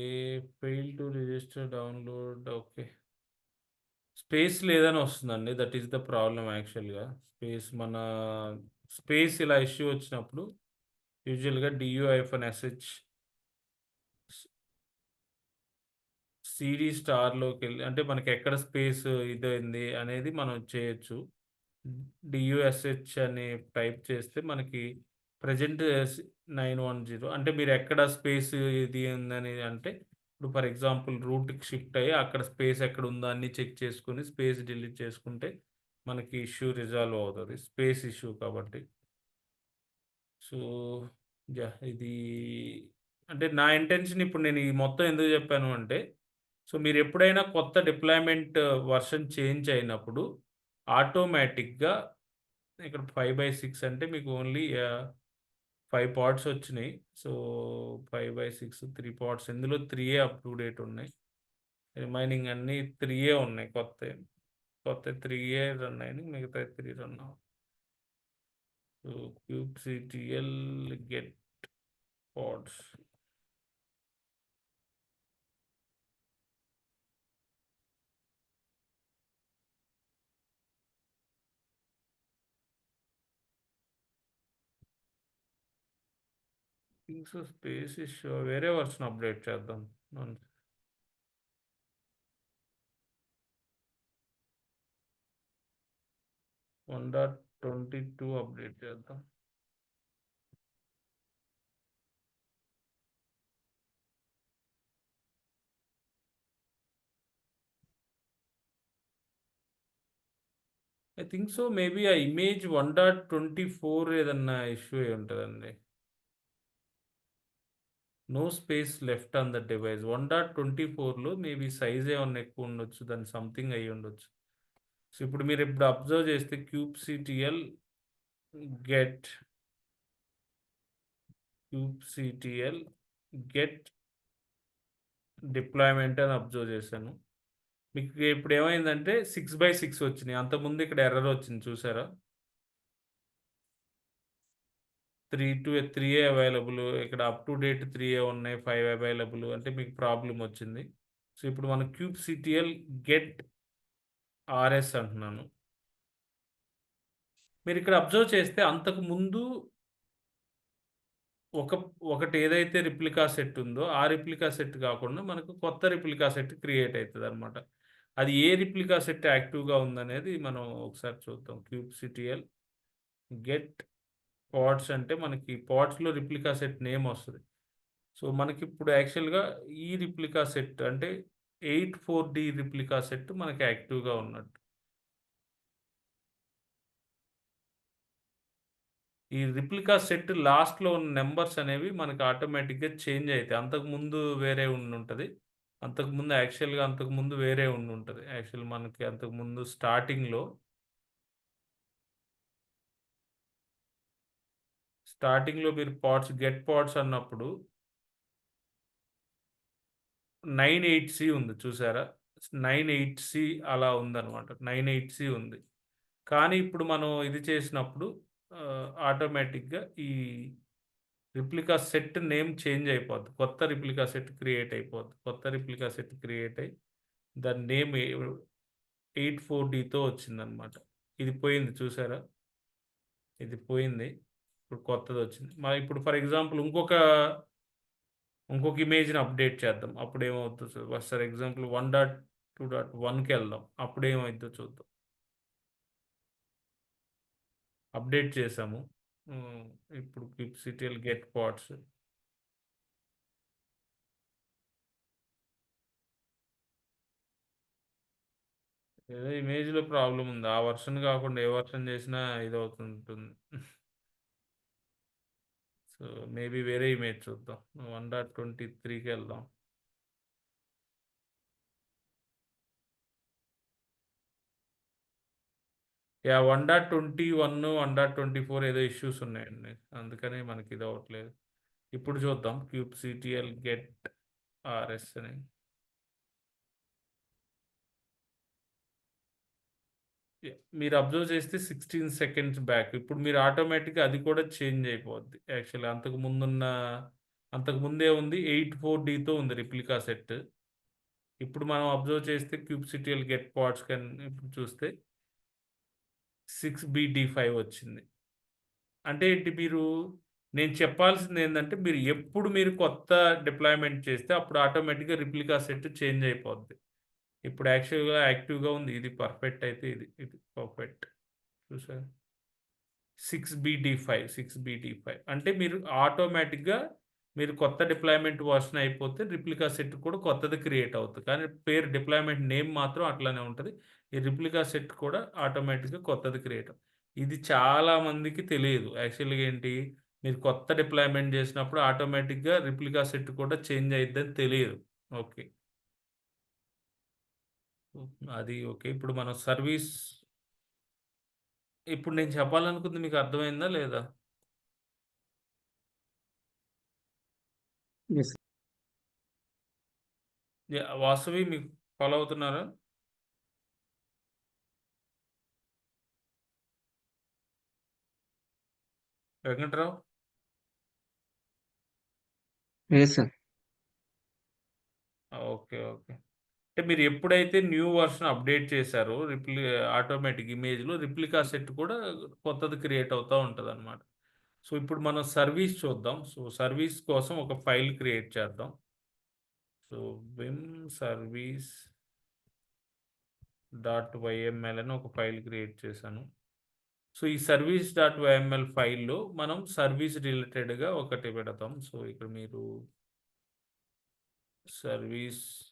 fail to register download. Okay, space లేదని వస్తుందండి. దట్ ఈస్ ద ప్రాబ్లం యాక్చువల్గా. స్పేస్ ఇలా ఇష్యూ వచ్చినప్పుడు యూజువల్గా DU-SH సిడి స్టార్లోకి వెళ్ళి అంటే మనకి ఎక్కడ స్పేస్ ఇదైంది అనేది మనం చేయొచ్చు. DU-SH అని టైప్ చేస్తే మనకి ప్రజెంట్ 910 అంటే మీరు ఎక్కడ స్పేస్ ఇది ఉందని అంటే ఇప్పుడు ఫర్ ఎగ్జాంపుల్ రూట్కి షిఫ్ట్ అయ్యి అక్కడ స్పేస్ ఎక్కడ ఉందో అన్ని చెక్ చేసుకుని స్పేస్ డిలీట్ చేసుకుంటే మనకి ఇష్యూ రిజాల్వ్ అవుతుంది. స్పేస్ ఇష్యూ కాబట్టి. సో ఇది అంటే నా ఇంటెన్షన్ ఇప్పుడు నేను ఈ మొత్తం ఎందుకు చెప్పాను అంటే సో మీరు ఎప్పుడైనా కొత్త డిప్లాయ్మెంట్ వర్షన్ చేంజ్ అయినప్పుడు ఆటోమేటిక్గా ఇక్కడ 5/6 అంటే మీకు ఓన్లీ 5 పార్ట్స్ వచ్చినాయి. సో 5/6 3 పార్ట్స్, ఇందులో 3 అప్ టు డేట్ ఉన్నాయి. రిమైనింగ్ అన్నీ 3 ఉన్నాయి. కొత్త 3 రన్ అయినాయి, మిగతా 3 రన్ అవ్వాలి. So kubectl get pods. Things space issue వేరే వర్షన్ అప్డేట్ చేద్దాం. 1.22 అప్డేట్ చేద్దాం. ఐ థింక్ సో మేబీ ఆ ఇమేజ్ 1.24 ఏదన్నా ఇష్యూ అయి ఉంటుందండి. No space left on the device 1.24లో మేబీ సైజ్ ఏమన్నా ఎక్కువ ఉండొచ్చు, దాని సంథింగ్ అయ్యి ఉండొచ్చు. సో ఇప్పుడు మీరు ఇప్పుడు అబ్జర్వ్ చేస్తే kubectl గెట్ డిప్లాయ్మెంట్ అని అబ్జర్వ్ చేశాను. మీకు ఇప్పుడు ఏమైందంటే 6/6 వచ్చినాయి. అంతకుముందు ఇక్కడ ఎర్రర్ వచ్చింది చూసారా? 3 అవైలబుల్, ఇక్కడ అప్ టు డేట్ 3 ఉన్నాయి, 5 అవైలబుల్ అంటే మీకు ప్రాబ్లం వచ్చింది. సో ఇప్పుడు మనం kubectl గెట్ ఆర్ఎస్ అంటున్నాను. మీరు ఇక్కడ అబ్జర్వ్ చేస్తే అంతకు ముందు ఒకటి ఏదైతే రిప్లికా సెట్ ఉందో ఆ రిప్లికా సెట్ కాకుండా మనకు కొత్త రిప్లికా సెట్ క్రియేట్ అవుతుంది అనమాట. అది ఏ రిప్లికా సెట్ యాక్టివ్గా ఉందనేది మనం ఒకసారి చూద్దాం. kubectl గెట్ పాడ్స్ అంటే మనకి పాడ్స్లో రిప్లికా సెట్ నేమ్ వస్తుంది. సో మనకి ఇప్పుడు యాక్చువల్గా ఈ రిప్లికా సెట్ అంటే 84D రిప్లికా సెట్ మనకి యాక్టివ్గా ఉన్నట్టు. ఈ రిప్లికా సెట్ లాస్ట్లో ఉన్న నెంబర్స్ అనేవి మనకి ఆటోమేటిక్గా చేంజ్ అవుతాయి. అంతకుముందు వేరే ఉంటుంది. అంతకుముందు వేరే ఉంటుంది. యాక్చువల్ మనకి అంతకుముందు స్టార్టింగ్‌లో మీరు పాడ్స్ గెట్ పాడ్స్ అన్నప్పుడు 98సి ఉంది చూసారా? 98సి అలా ఉందనమాట. 98సి ఉంది. కానీ ఇప్పుడు మనం ఇది చేసినప్పుడు ఆటోమేటిక్‌గా ఈ రిప్లికా సెట్ నేమ్ చేంజ్ అయిపోద్ది. కొత్త రిప్లికా సెట్ క్రియేట్ అయిపోద్ది. కొత్త రిప్లికా సెట్ క్రియేట్ అయ్యి దాని నేమ్ 84డీతో వచ్చిందనమాట. ఇది పోయింది చూసారా? ఇది పోయింది. ఇప్పుడు కొత్తదొచ్చింది. ఇప్పుడు ఫర్ ఎగ్జాంపుల్ ఇంకొక ఇమేజ్‌ని అప్డేట్ చేద్దాం. అప్పుడేమవుద్దో ఫర్ ఎగ్జాంపుల్ 1.2.1కి వెళ్దాం. అప్పుడేమైద్దో చూద్దాం. అప్డేట్ చేసాము. హ్మ్. ఇప్పుడు kubectl గెట్ పాడ్స్. ఏదో ఇమేజ్‌లో ప్రాబ్లమ్ ఉంది. ఆ వెర్షన్ కాకుండా ఏ వెర్షన్ చేసినా ఇదవుతుంటుంది. సో, మేబీ వేరే ఇమేజ్ చూద్దాం. 1.23కి వెళ్దాం. యాహ్! 1.21, 1.24 ఏదో ఇష్యూస్ ఉన్నాయండి. అందుకని మనకి ఇది అవ్వట్లేదు. ఇప్పుడు చూద్దాం kubectl గెట్ ఆర్ఎస్ అని. మీరు అబ్జర్వ్ చేస్తే 16 సెకండ్స్ బ్యాక్. ఇప్పుడు మీరు ఆటోమేటిక్‌గా అది కూడా చేంజ్ అయిపోద్ది. యాక్చువల్లీ అంతకుముందే ఉంది 84డీతో ఉంది రిప్లికా సెట్. ఇప్పుడు మనం అబ్జర్వ్ చేస్తే kubectl గెట్ పాడ్స్ ఇప్పుడు చూస్తే 6BD5 వచ్చింది. అంటే ఏంటి నేను చెప్పాల్సిందేందంటే మీరు కొత్త డిప్లాయ్‌మెంట్ చేస్తే అప్పుడు ఆటోమేటిక్‌గా రిప్లికా సెట్ చేంజ్ అయిపోద్ది. ఇప్పుడు యాక్టివ్‌గా ఉంది. ఇది పర్ఫెక్ట్ అయితే ఇది పర్ఫెక్ట్. చూసారా? 6BD5 అంటే ఆటోమేటిక్‌గా మీరు కొత్త డిప్లాయ్‌మెంట్ వర్షన్ అయిపోతే రిప్లికా సెట్ కూడా కొత్తది క్రియేట్ అవుతది. కానీ పేరు డిప్లాయ్‌మెంట్ నేమ్ మాత్రం అట్లానే ఉంటది. ఈ రిప్లికా సెట్ కూడా ఆటోమేటిక్‌గా కొత్తది క్రియేట్ ఇది చాలా మందికి తెలియదు. యాక్చువల్‌గా ఏంటి మీరు కొత్త డిప్లాయ్‌మెంట్ చేసినప్పుడు ఆటోమేటిక్‌గా రిప్లికా సెట్ కూడా చేంజ్ అయిద్దని తెలియదు. ఓకే. అది ఓకే. ఇప్పుడు నేను చెప్పాలనుకుంది మీకు అర్థమైందా లేదా? యెస్. వాసవి మీకు ఫాలో అవుతున్నారా? Venkatrao? Yes sir. Okay. Okay. అంటే మీరు ఎప్పుడైతే న్యూ వర్షన్ అప్డేట్ చేశారో ఆటోమేటిక్ ఇమేజ్‌లో రిప్లికా సెట్ కూడా కొత్తది క్రియేట్ అవుతా ఉంటదనమాట. సో, ఇప్పుడు మనం సర్వీస్ చూద్దాం. సో, సర్వీస్ కోసం ఒక ఫైల్ క్రియేట్ చేద్దాం. So, Vim service dot YML అని ఒక ఫైల్ క్రియేట్ చేశాను. సో, ఈ సర్వీస్ డాట్ వైఎంఎల్ ఫైల్‌లో మనం సర్వీస్ రిలేటెడ్‌గా ఒకటి పెడతాం. సో, ఇక్కడ మీరు సర్వీస్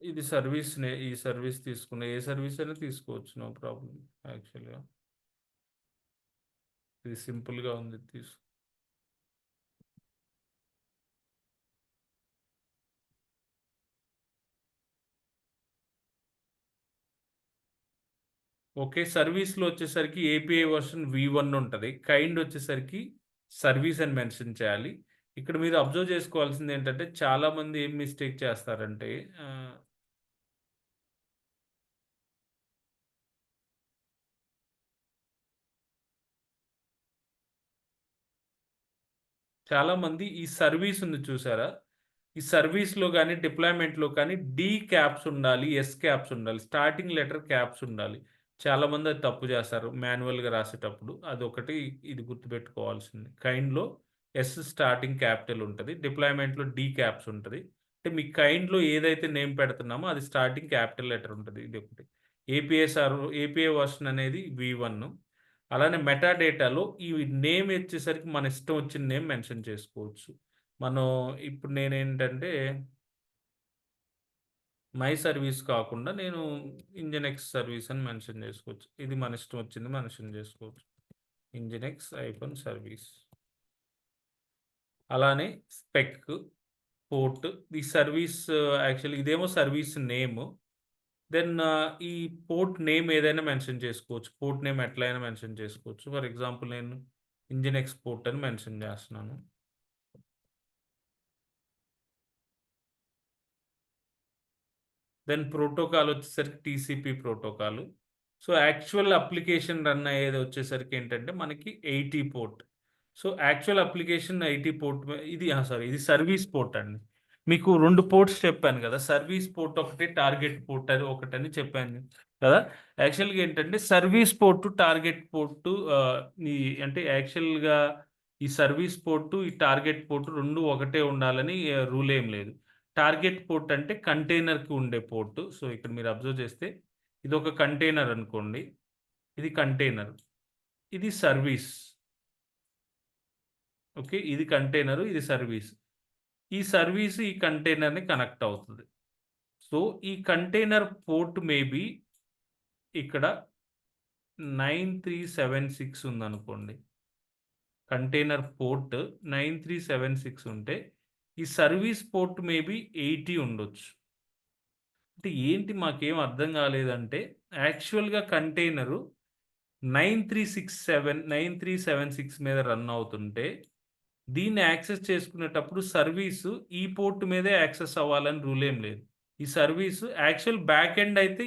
ఈ సర్వీస్ ఏ సర్వీస్ అయినా తీసుకోవచ్చు. నో ప్రాబ్లమ్ యాక్చువల్‌గా. ఇది సింపుల్‌గా ఉంది. ఓకే. సర్వీస్‌లో వచ్చేసరికి ఏపీఐ వర్షన్ V1 ఉంటది. కైండ్ వచ్చేసరికి సర్వీస్ అని మెన్షన్ చేయాలి. ఇక్కడ మీరు అబ్జర్వ్ చేసుకోవాల్సిందేంటంటే చాలామంది ఏం మిస్టేక్ చేస్తారంటే ఆహ్ చాలామంది ఈ సర్వీస్ ఉంది చూసారా? ఈ సర్వీస్‌లో గాని, డిప్లాయ్‌మెంట్‌లో కానీ డి క్యాప్స్ ఉండాలి. ఎస్ క్యాప్స్ ఉండాలి. స్టార్టింగ్ లెటర్ క్యాప్స్ ఉండాలి. చాలామంది అది తప్పు చేస్తారు. మాన్యువల్‌గా రాసేటప్పుడు. అదొకటి ఇది గుర్తుపెట్టుకోవాల్సింది. కైండ్‌లో ఎస్ స్టార్టింగ్ క్యాపిటల్ ఉంటది. డిప్లాయ్‌మెంట్‌లో డి క్యాప్స్ ఉంటది. అంటే మీ కైండ్‌లో ఏదైతే నేమ్ పెడుతున్నామో అది స్టార్టింగ్ క్యాపిటల్ లెటర్ ఉంటది. ఇదొకటి. ఏపీఐ వర్షన్ అనేది వి1. అలానే మెటా డేటాలో ఈ నేమ్ వచ్చేసరికి మన ఇష్టం వచ్చిన నేమ్ మెన్షన్ చేసుకోవచ్చు. మనం ఇప్పుడు నేనేంటంటే మై సర్వీస్ కాకుండా నేను ఇంజినెక్స్ సర్వీస్ అని మెన్షన్ చేసుకోవచ్చు. ఇది మన ఇష్టం వచ్చింది మెన్షన్ చేసుకోవచ్చు. ఇంజినెక్స్ సర్వీస్. అలానే స్పెక్, పోర్ట్, ఈ సర్వీస్ యాక్చువల్లీ ఇదేమో సర్వీస్ నేమ్. దెన్ ఈ పోర్ట్ నేమ్ ఏదైనా మెన్షన్ చేసుకోవచ్చు. పోర్ట్ నేమ్ ఎట్లైనా మెన్షన్ చేసుకోవచ్చు. ఫర్ ఎగ్జాంపుల్ నేను ఇంజినెక్స్ పోర్ట్ అని మెన్షన్ చేస్తున్నాను. దెన్ ప్రోటోకాల్ వచ్చేసరికి TCP protocol. So, actual application run అయ్యేది వచ్చేసరికి ఏంటంటే మనకి 80 port. So, actual application 80 port sorry, ఇది సర్వీస్ పోర్ట్ అండి. మీకు 2 పోర్ట్స్ చెప్పాను కదా! సర్వీస్ పోర్ట్ ఒకటి, టార్గెట్ పోర్ట్ అది ఒకటని చెప్పాను కదా! యాక్చువల్‌గా ఏంటంటే సర్వీస్ పోర్ట్, టార్గెట్ పోర్ట్ ఈ అంటే యాక్చువల్‌గా ఈ సర్వీస్ పోర్ట్, ఈ టార్గెట్ పోర్ట్ 2 ఒకటే ఉండాలని రూల్ ఏం లేదు. టార్గెట్ పోర్ట్ అంటే కంటైనర్‌కి ఉండే పోర్ట్. సో, ఇక్కడ మీరు అబ్జర్వ్ చేస్తే ఇదొక కంటైనర్ అనుకోండి. ఇది కంటైనర్. ఇది సర్వీస్. ఓకే. ఇది కంటైనరు, ఇది సర్వీస్. ఈ సర్వీస్ ఈ కంటైనర్‌ని కనెక్ట్ అవుతది. సో, ఈ కంటైనర్ పోర్ట్ మేబీ ఇక్కడ 9376 ఉందనుకోండి. కంటైనర్ పోర్ట్ 9376 ఉంటే, ఈ సర్వీస్ పోర్ట్ మేబీ 80 ఉండొచ్చు. అంటే ఏంటి మాకేం అర్థం కాలేదంటే, యాక్చువల్‌గా కంటైనరు 9376 మీద రన్ అవుతుంటే, దీన్ని యాక్సెస్ చేసుకునేటప్పుడు సర్వీసు ఈ పోర్ట్ మీదే యాక్సెస్ అవ్వాలని రూల్ ఏం లేదు. ఈ సర్వీసు యాక్చువల్ బ్యాక్ ఎండ్ అయితే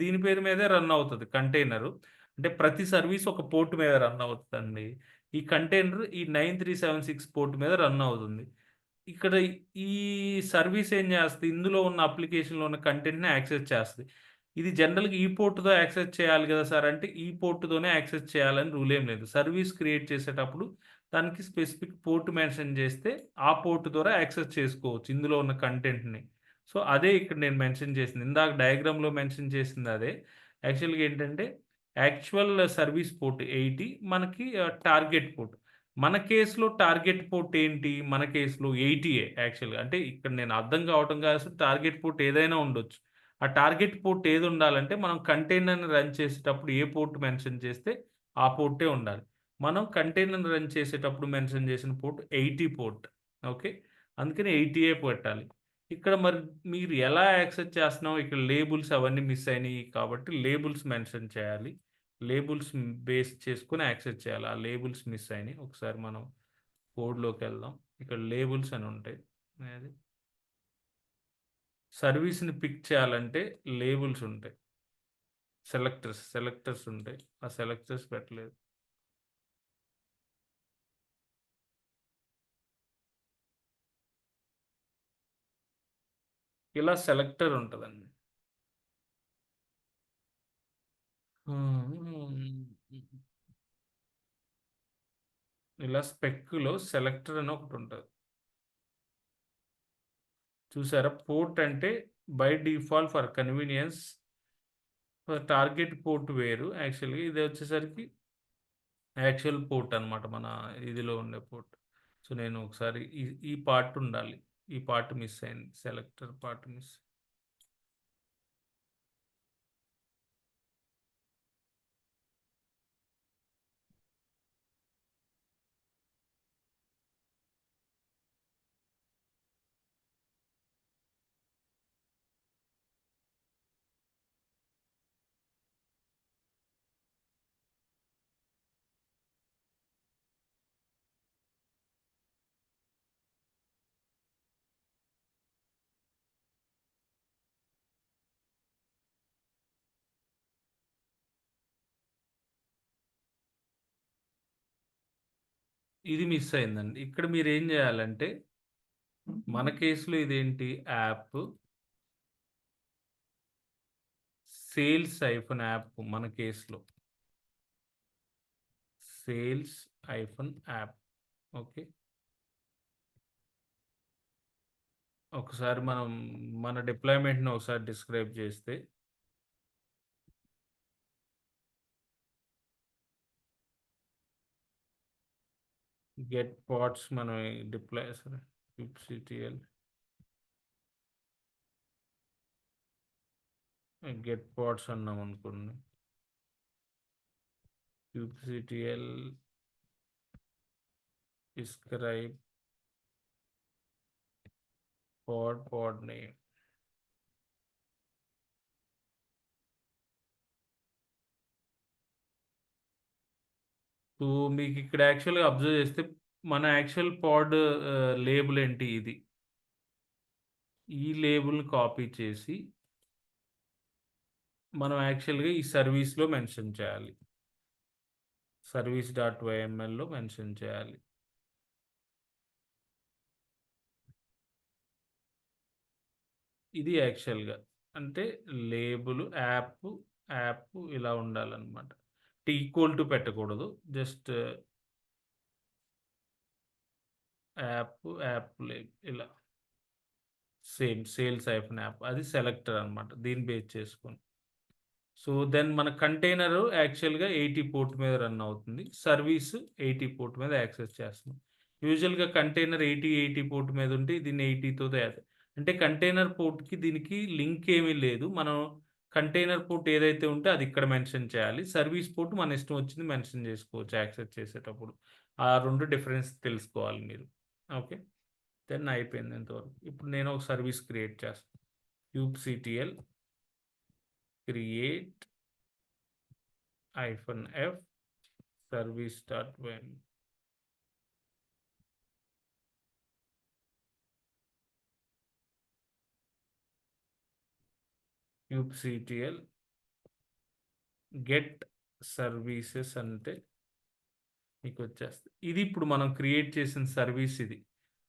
దీని పేరు మీదే రన్ అవుతది కంటైనరు. అంటే ప్రతి సర్వీస్ ఒక పోర్ట్ మీద రన్ అవుతదండి. ఈ కంటైనర్ ఈ 9376 పోర్ట్ మీద రన్ అవుతుంది. ఇక్కడ ఈ సర్వీస్ ఏం చేస్తది, ఇందులో ఉన్న అప్లికేషన్‌లో ఉన్న కంటెంట్‌ని యాక్సెస్ చేస్తది. ఇది జనరల్‌గా ఈ పోర్ట్‌తో యాక్సెస్ చేయాలి కదా సార్ అంటే, ఈ పోర్ట్‌తోనే యాక్సెస్ చేయాలని రూల్ ఏం లేదు. సర్వీస్ క్రియేట్ చేసేటప్పుడు దానికి స్పెసిఫిక్ పోర్ట్ మెన్షన్ చేస్తే, ఆ పోర్ట్ ద్వారా యాక్సెస్ చేసుకోవచ్చు ఇందులో ఉన్న కంటెంట్‌ని. సో, అదే ఇక్కడ నేను మెన్షన్ చేసింది. ఇందాక డయాగ్రామ్‌లో మెన్షన్ చేసింది అదే. యాక్చువల్‌గా ఏంటంటే, యాక్చువల్ సర్వీస్ పోర్ట్ 80 మనకి టార్గెట్ పోర్ట్. మన కేస్‌లో టార్గెట్ పోర్ట్ ఏంటి? మన కేస్‌లో 80 యాక్చువల్‌గా. అంటే ఇక్కడ నేను అర్థం కావటం కోసం టార్గెట్ పోర్ట్ ఏదైనా ఉండొచ్చు. ఆ టార్గెట్ పోర్ట్ ఏదుండాలంటే, మనం కంటైనర్‌ని రన్ చేసేటప్పుడు ఏ పోర్ట్ మెన్షన్ చేస్తే, ఆ పోర్టే ఉండాలి. మనం కంటైనర్‌ని రన్ చేసేటప్పుడు మెన్షన్ చేసిన పోర్ట్ 80 పోర్ట్. ఓకే. అందుకని 80 పెట్టాలి. ఇక్కడ మరి మీరు ఎలా యాక్సెస్ చేస్తున్నామో ఇక్కడ లేబుల్స్ అవన్నీ మిస్ అయినాయి కాబట్టి లేబుల్స్ మెన్షన్ చేయాలి. లేబుల్స్ బేస్ చేసుకొని యాక్సెస్ చేయాలి. ఆ లేబుల్స్ మిస్ అయినాయి. ఒకసారి మనం కోడ్‌లోకెళ్దాం. ఇక్కడ లేబుల్స్ అని ఉంటాయి. అది సర్వీస్‌ని పిక్ చేయాలంటే లేబుల్స్ ఉంటాయి. సెలెక్టర్స్ ఉంటాయి. ఆ సెలెక్టర్స్ పెట్టలేదు. ఇలా సెలెక్టర్ ఉంటదండి. ఇలా స్పెక్‌లో సెలెక్టర్ అని ఒకటుంటది. చూసారా? పోర్ట్ అంటే by default for convenience target port వేరు. యాక్చువల్‌గా ఇది వచ్చేసరికి యాక్చువల్ పోర్ట్ అనమాట. మన ఇదిలో ఉండే పోర్ట్. సో, నేను ఒకసారి ఈ పార్ట్ ఉండాలి. ఈ పార్ట్ మిస్ అయింది. Selector part miss. ఇది మిస్ అయిందండి. ఇక్కడ మీరేం జేయాలంటే, మన కేస్‌లో ఇదేంటి యాప్ సేల్స్ ఐఫోన్ యాప్ మన కేస్‌లో. Sales iPhone app. ఓకే. ఒకసారి మనం మన డిప్లాయ్‌మెంట్‌ని ఒకసారి డిస్క్రైబ్ చేస్తే గెట్ పాడ్స్ మనం డిప్లాయ్ సరే kubectl గెట్ పాడ్స్ అన్నామనుకోండి. kubectl describe pod name. So, మీకిక్కడ యాక్చువల్‌గా అబ్జర్వ్ చేస్తే మన యాక్చువల్ పాడ్ లేబుల్ ఏంటి ఇది. ఈ లేబుల్‌ని కాపీ చేసి మనం యాక్చువల్‌గా ఈ సర్వీస్‌లో మెన్షన్ చేయాలి. సర్వీస్.ymlలో మెన్షన్ చేయాలి. ఇది యాక్చువల్‌గా. అంటే లేబుల్ యాప్ ఇలా ఉండాలనమాట. ఈక్వల్ టు పెట్టకూడదు. జస్ట్ యాప్ ఇలా. Same sales iPhone app. అది సెలెక్టర్ అనమాట. దీన్ని బేస్ చేసుకొని. సో, దెన్ మన కంటైనరు యాక్చువల్‌గా 80 పోర్ట్ మీద రన్ అవుతుంది. సర్వీస్ 80 పోర్ట్ మీద యాక్సెస్ చేస్తుంది. యూజువల్‌గా కంటైనర్ 80 పోర్ట్ మీద ఉంటే దీన్ని 80తో అంటే కంటైనర్ పోర్ట్‌కి దీనికి లింక్ ఏమీ లేదు. మనం కంటైనర్ పోర్ట్ ఏదైతే ఉంటే అది ఇక్కడ మెన్షన్ చేయాలి. సర్వీస్ పోర్ట్ మన ఇష్టం వచ్చింది మెన్షన్ చేసుకోవచ్చు యాక్సెస్ చేసేటప్పుడు. ఆ 2 డిఫరెన్స్ తెలుసుకోవాలి మీరు. ఓకే. దెన్ అయిపోయింది ఇంతవరకు. ఇప్పుడు నేను ఒక సర్వీస్ క్రియేట్ చేస్తాను. kubectl create -f service.ym. kubectl get services అంటే మీకొచ్చేస్తది. ఇది ఇప్పుడు మనం క్రియేట్ చేసిన సర్వీస్ ఇది.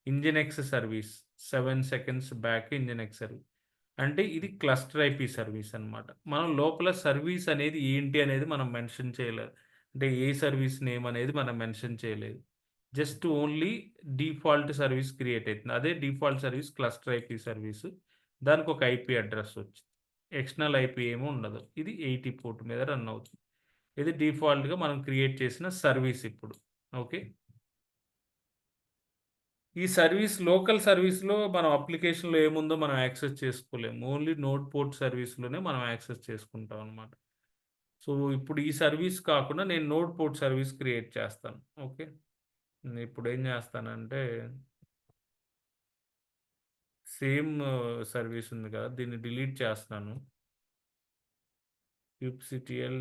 ఇంజినెక్స్ సర్వీస్ 7 సెకండ్స్ బ్యాక్ ఇంజినెక్స్ సర్వీస్. అంటే ఇది క్లస్టర్ ఐపీ సర్వీస్ అనమాట. మనం లోపల సర్వీస్ అనేది ఏంటి అనేది మనం మెన్షన్ చేయలేదు. అంటే ఏ సర్వీస్ నేమ్ అనేది మనం మెన్షన్ చేయలేదు. Just only default service create అయితుంది. అదే default service cluster IP service. దానికి ఒక ఐపీ అడ్రెస్ వచ్చింది. ఎక్స్టర్నల్ ఐపీ ఏమి ఉండదు. ఇది 80 పోర్ట్ మీద రన్ అవుతుంది. ఇది డిఫాల్ట్‌గా మనం క్రియేట్ చేసిన సర్వీస్ ఇప్పుడు. ఓకే. ఈ సర్వీస్ లోకల్ సర్వీస్‌లో మనం అప్లికేషన్‌లో ఏముందో మనం యాక్సెస్ చేసుకోలేము. ఓన్లీ నోడ్ పోర్ట్ సర్వీస్‌లోనే మనం యాక్సెస్ చేసుకుంటాం అనమాట. సో, ఇప్పుడు ఈ సర్వీస్ కాకుండా నేను నోడ్ పోర్ట్ సర్వీస్ క్రియేట్ చేస్తాను. ఓకే. ఇప్పుడేం చేస్తానంటే సేమ్ సర్వీస్ ఉంది కదా! దీన్ని డిలీట్ చేస్తున్నాను. kubectl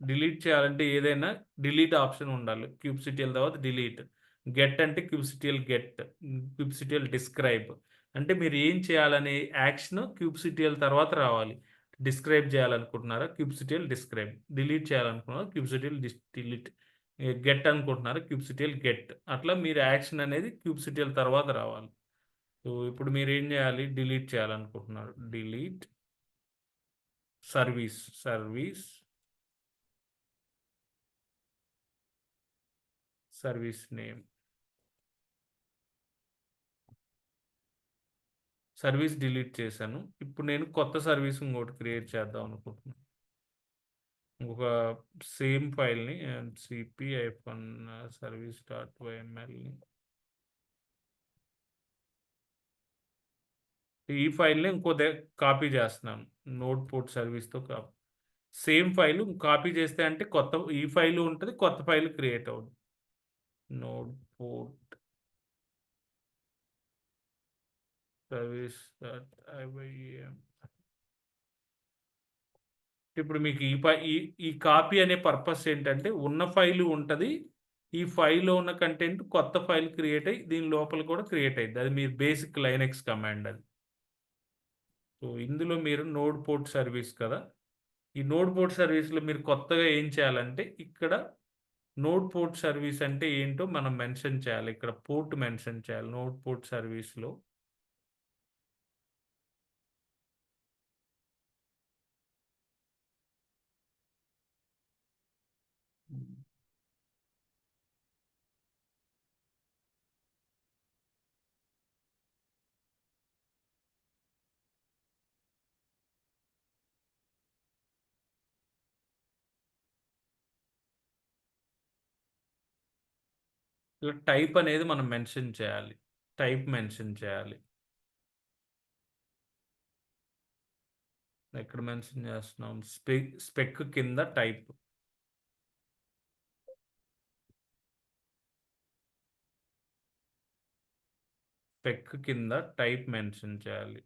డిలీట్ చేయాలంటే ఏదైనా డిలీట్ ఆప్షన్ ఉండాలి. kubectl తర్వాత డిలీట్. గెట్ అంటే kubectl డిస్క్రైబ్. అంటే మీరు ఏం చేయాలనే యాక్షన్ kubectl తర్వాత రావాలి. డిస్క్రైబ్ చేయాలనుకుంటున్నారా? kubectl describe. డిలీట్ చేయాలనుకున్నారా? kubectl delete. గెట్ అనుకుంటున్నారా? kubectl get. అట్లా మీరు యాక్షన్ అనేది kubectl తర్వాత రావాలి. సో, ఇప్పుడు మీరేం చేయాలి? డిలీట్ చేయాలనుకుంటున్నారు. Delete service service name. Service delete చేశాను. ఇప్పుడు నేను కొత్త సర్వీస్ ఇంకోటి క్రియేట్ చేద్దాం అనుకుంటున్నాను. ఒక సేమ్ ఫైల్‌ని cp-service.ymlని ఈ ఫైల్‌ని కాపీ చేస్తున్నాను. నోడ్ పోర్ట్ సర్వీస్‌తో సేమ్ ఫైల్ కాపీ చేస్తే అంటే ఈ ఫైల్ ఉంటది. కొత్త ఫైల్ క్రియేట్ అవుద్ది. Node port service.ym. ఇప్పుడు మీకు ఈ ప ఈ ఈ కాపీ అనే పర్పస్ ఏంటంటే, ఉన్న ఫైలు ఉంటది. ఈ ఫైల్‌లో ఉన్న కంటెంట్ కొత్త ఫైల్ క్రియేట్ అయ్యి, దీని లోపల కూడా క్రియేట్ అయిద్ది. అది మీ బేసిక్ లైనక్స్ కమాండ్ అది. సో, ఇందులో మీరు నోడ్ పోర్ట్ సర్వీస్ కదా! ఈ నోడ్ పోర్ట్ సర్వీస్‌లో మీరు కొత్తగా ఏం చేయాలంటే, ఇక్కడ నోడ్ పోర్ట్ సర్వీస్ అంటే ఏంటో మనం మెన్షన్ చేయాలి. ఇక్కడ పోర్ట్ మెన్షన్ చేయాలి. నోడ్ పోర్ట్ సర్వీస్‌లో ఇలా టైప్ అనేది మనం మెన్షన్ చేయాలి. టైప్ మెన్షన్ చేయాలి. ఎక్కడ మెన్షన్ చేస్తున్నాం? స్పెక్ కింద టైప్. స్పెక్ కింద టైప్ మెన్షన్ చేయాలి.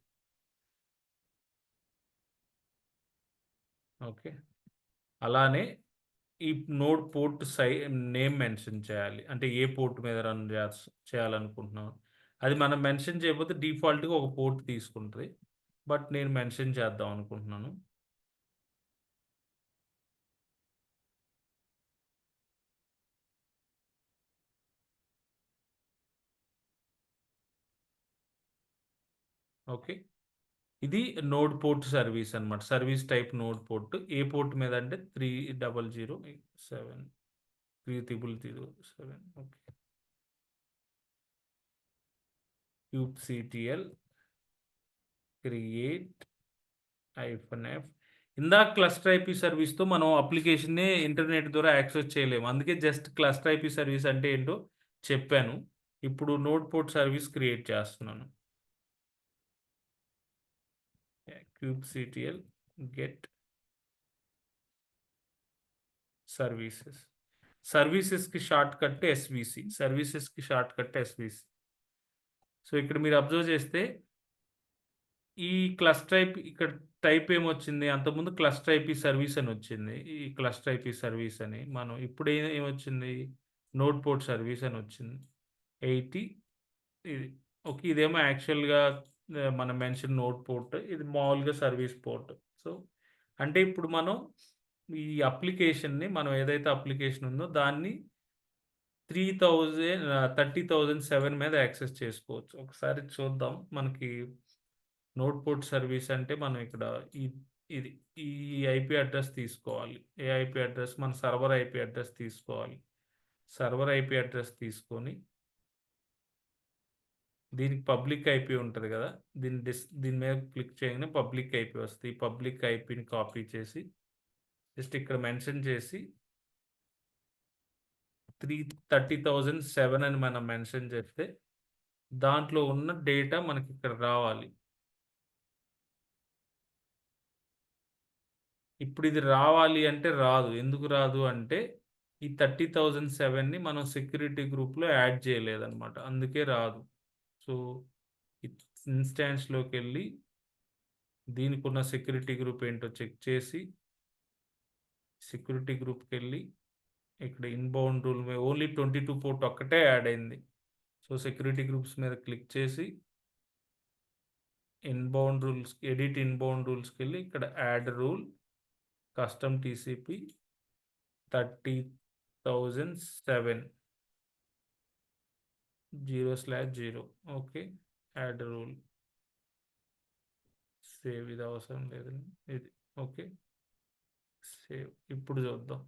ఓకే. అలానే ఈ నోడ్ పోర్ట్ నేమ్ మెన్షన్ చేయాలి. అంటే ఏ పోర్ట్ మీద రన్ చేయాలనుకుంటున్నాం. అది మనం మెన్షన్ చేయకపోతే డిఫాల్ట్‌గా ఒక పోర్ట్ తీసుకుంటది. బట్ నేను మెన్షన్ చేద్దాం అనుకుంటున్నాను. ఓకే. ఇది నోడ్ పోర్ట్ సర్వీస్ అన్నమాట. Service type node port. ఏ పోర్ట్ మీద అంటే 3007 3007. ఓకే. kubectl create -f. ఇందాక క్లస్టర్ ఐపీ సర్వీస్‌తో మనం అప్లికేషన్‌ని ఇంటర్నెట్ ద్వారా యాక్సెస్ చేయలేము. అందుకే జస్ట్ క్లస్టర్ ఐపీ సర్వీస్ అంటే ఏంటో చెప్పాను. ఇప్పుడు నోడ్ పోర్ట్ సర్వీస్ క్రియేట్ చేస్తున్నాను. kubectl get services. సర్వీసెస్‌కి షార్ట్ కట్ ఎస్‌వీసీ. సర్వీసెస్‌కి షార్ట్ కట్ ఎస్‌వీసీ. సో, ఇక్కడ మీరు అబ్జర్వ్ చేస్తే ఈ క్లస్టర్ ఐపీ ఇక్కడ టైప్ ఏమొచ్చింది? అంతకుముందు క్లస్టర్ ఐపీ సర్వీస్ అని వచ్చింది. ఈ క్లస్టర్ ఐపీ సర్వీస్ అని. మనం ఇప్పుడు ఏమొచ్చింది? నోడ్ పోర్ట్ సర్వీస్ అని వచ్చింది. 80 ఇది. ఓకే. ఇదేమో యాక్చువల్‌గా మనం మెన్షన్ నోడ్ పోర్ట్. ఇది మామూలుగా సర్వీస్ పోర్ట్. సో, అంటే ఇప్పుడు మనం ఈ అప్లికేషన్‌ని మనం ఏదైతే అప్లికేషన్ ఉందో దాన్ని 30,007 మీద యాక్సెస్ చేసుకోవచ్చు. ఒకసారి చూద్దాం. మనకి నోడ్ పోర్ట్ సర్వీస్ అంటే మనం ఇక్కడ ఈ ఇది ఈ ఐపీ అడ్రస్ తీసుకోవాలి. ఏ ఐపీ అడ్రస్? మన సర్వర్ ఐపీ అడ్రస్ తీసుకోవాలి. సర్వర్ ఐపీ అడ్రస్ తీసుకొని దీనికి పబ్లిక్ ఐపీ ఉంటది గదా! దీని మీద క్లిక్ చేయగానే పబ్లిక్ ఐపీ వస్తది. ఈ పబ్లిక్ ఐపీని కాపీ చేసి జస్ట్ ఇక్కడ మెన్షన్ చేసి 30,007 అని మనం మెన్షన్ చేస్తే దాంట్లో ఉన్న డేటా మనకిక్కడ రావాలి. ఇప్పుడిది రావాలి అంటే రాదు. ఎందుకు రాదు అంటే, ఈ 30,007ని మనం సెక్యూరిటీ గ్రూప్‌లో యాడ్ చేయలేదనమాట. అందుకే రాదు. సో, ఇన్‌స్టాన్స్‌లోకెళ్ళి దీనికున్న సెక్యూరిటీ గ్రూప్ ఏంటో చెక్ చేసి, సెక్యూరిటీ గ్రూప్‌కెళ్ళి ఇక్కడ ఇన్‌బౌండ్ రూల్ మీద ఓన్లీ 22 పోర్ట్ ఒక్కటే యాడ్ అయింది. సో, సెక్యూరిటీ గ్రూప్స్ మీద క్లిక్ చేసి, ఎడిట్ ఇన్‌బౌండ్ రూల్స్‌కెళ్ళి ఇక్కడ add rule custom TCP 30,007 0/0. Okay. Add rule. Save ఇది అవసరం లేదండి. ఇది. ఓకే. సేవ్. ఇప్పుడు చూద్దాం.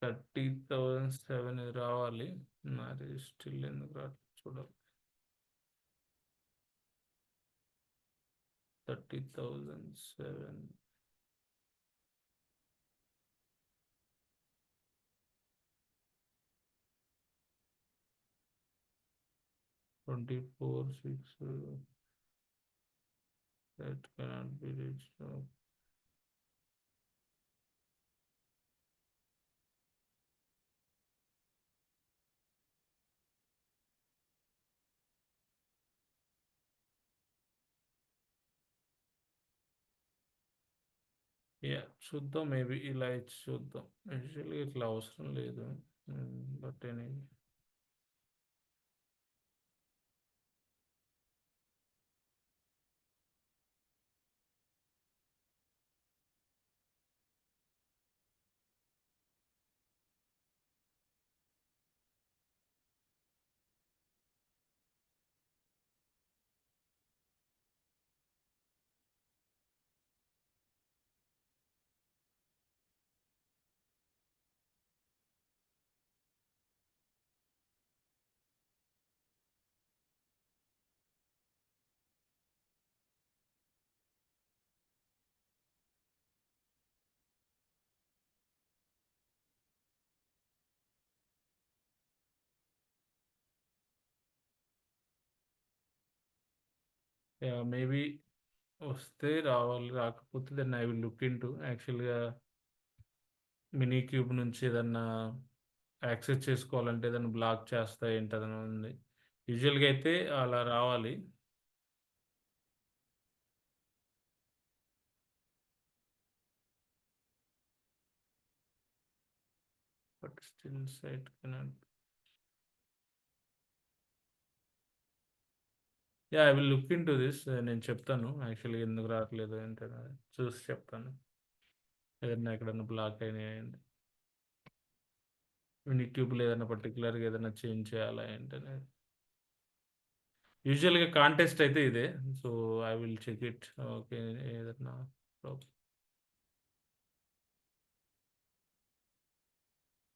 థర్టీ 30,007 ఇది రావాలి. నాది స్టిల్ ఎందుకు రావట్లేదు చూడాలి. 30,007 24/6 that cannot be reached. Yeah! చూద్దాం మేబీ ఇలా ఇచ్చి చూద్దాం. యూజువల్‌గా ఇట్లా అవసరం లేదు. But anyway yeah! మేబీ వస్తే రావాలి. రాకపోతే then I will look into యాక్చువల్‌గా మినీ క్యూబ్ నుంచి ఏదన్నా యాక్సెస్ చేసుకోవాలంటే ఏదైనా బ్లాక్ చేస్తా ఏంటదని ఉంది. యూజువల్‌గా అయితే అలా రావాలి. But still site cannot yeah! I will look into this. నేను చెప్తాను యాక్చువల్‌గా ఎందుకు రావట్లేదు ఏంటనేది చూసి చెప్తాను. ఏదన్నా ఎక్కడన్నా బ్లాక్ అయినాయంటే. మినీ క్యూబ్‌లో ఏదైనా పర్టిక్యులర్‌గా ఏదైనా చేంజ్ చేయాలా ఏంటనేది. యూజువల్‌గా కాంటెస్ట్ అయితే ఇదే. So, I will check it. Okay. ఏదన్నా ప్రాబ్లమ్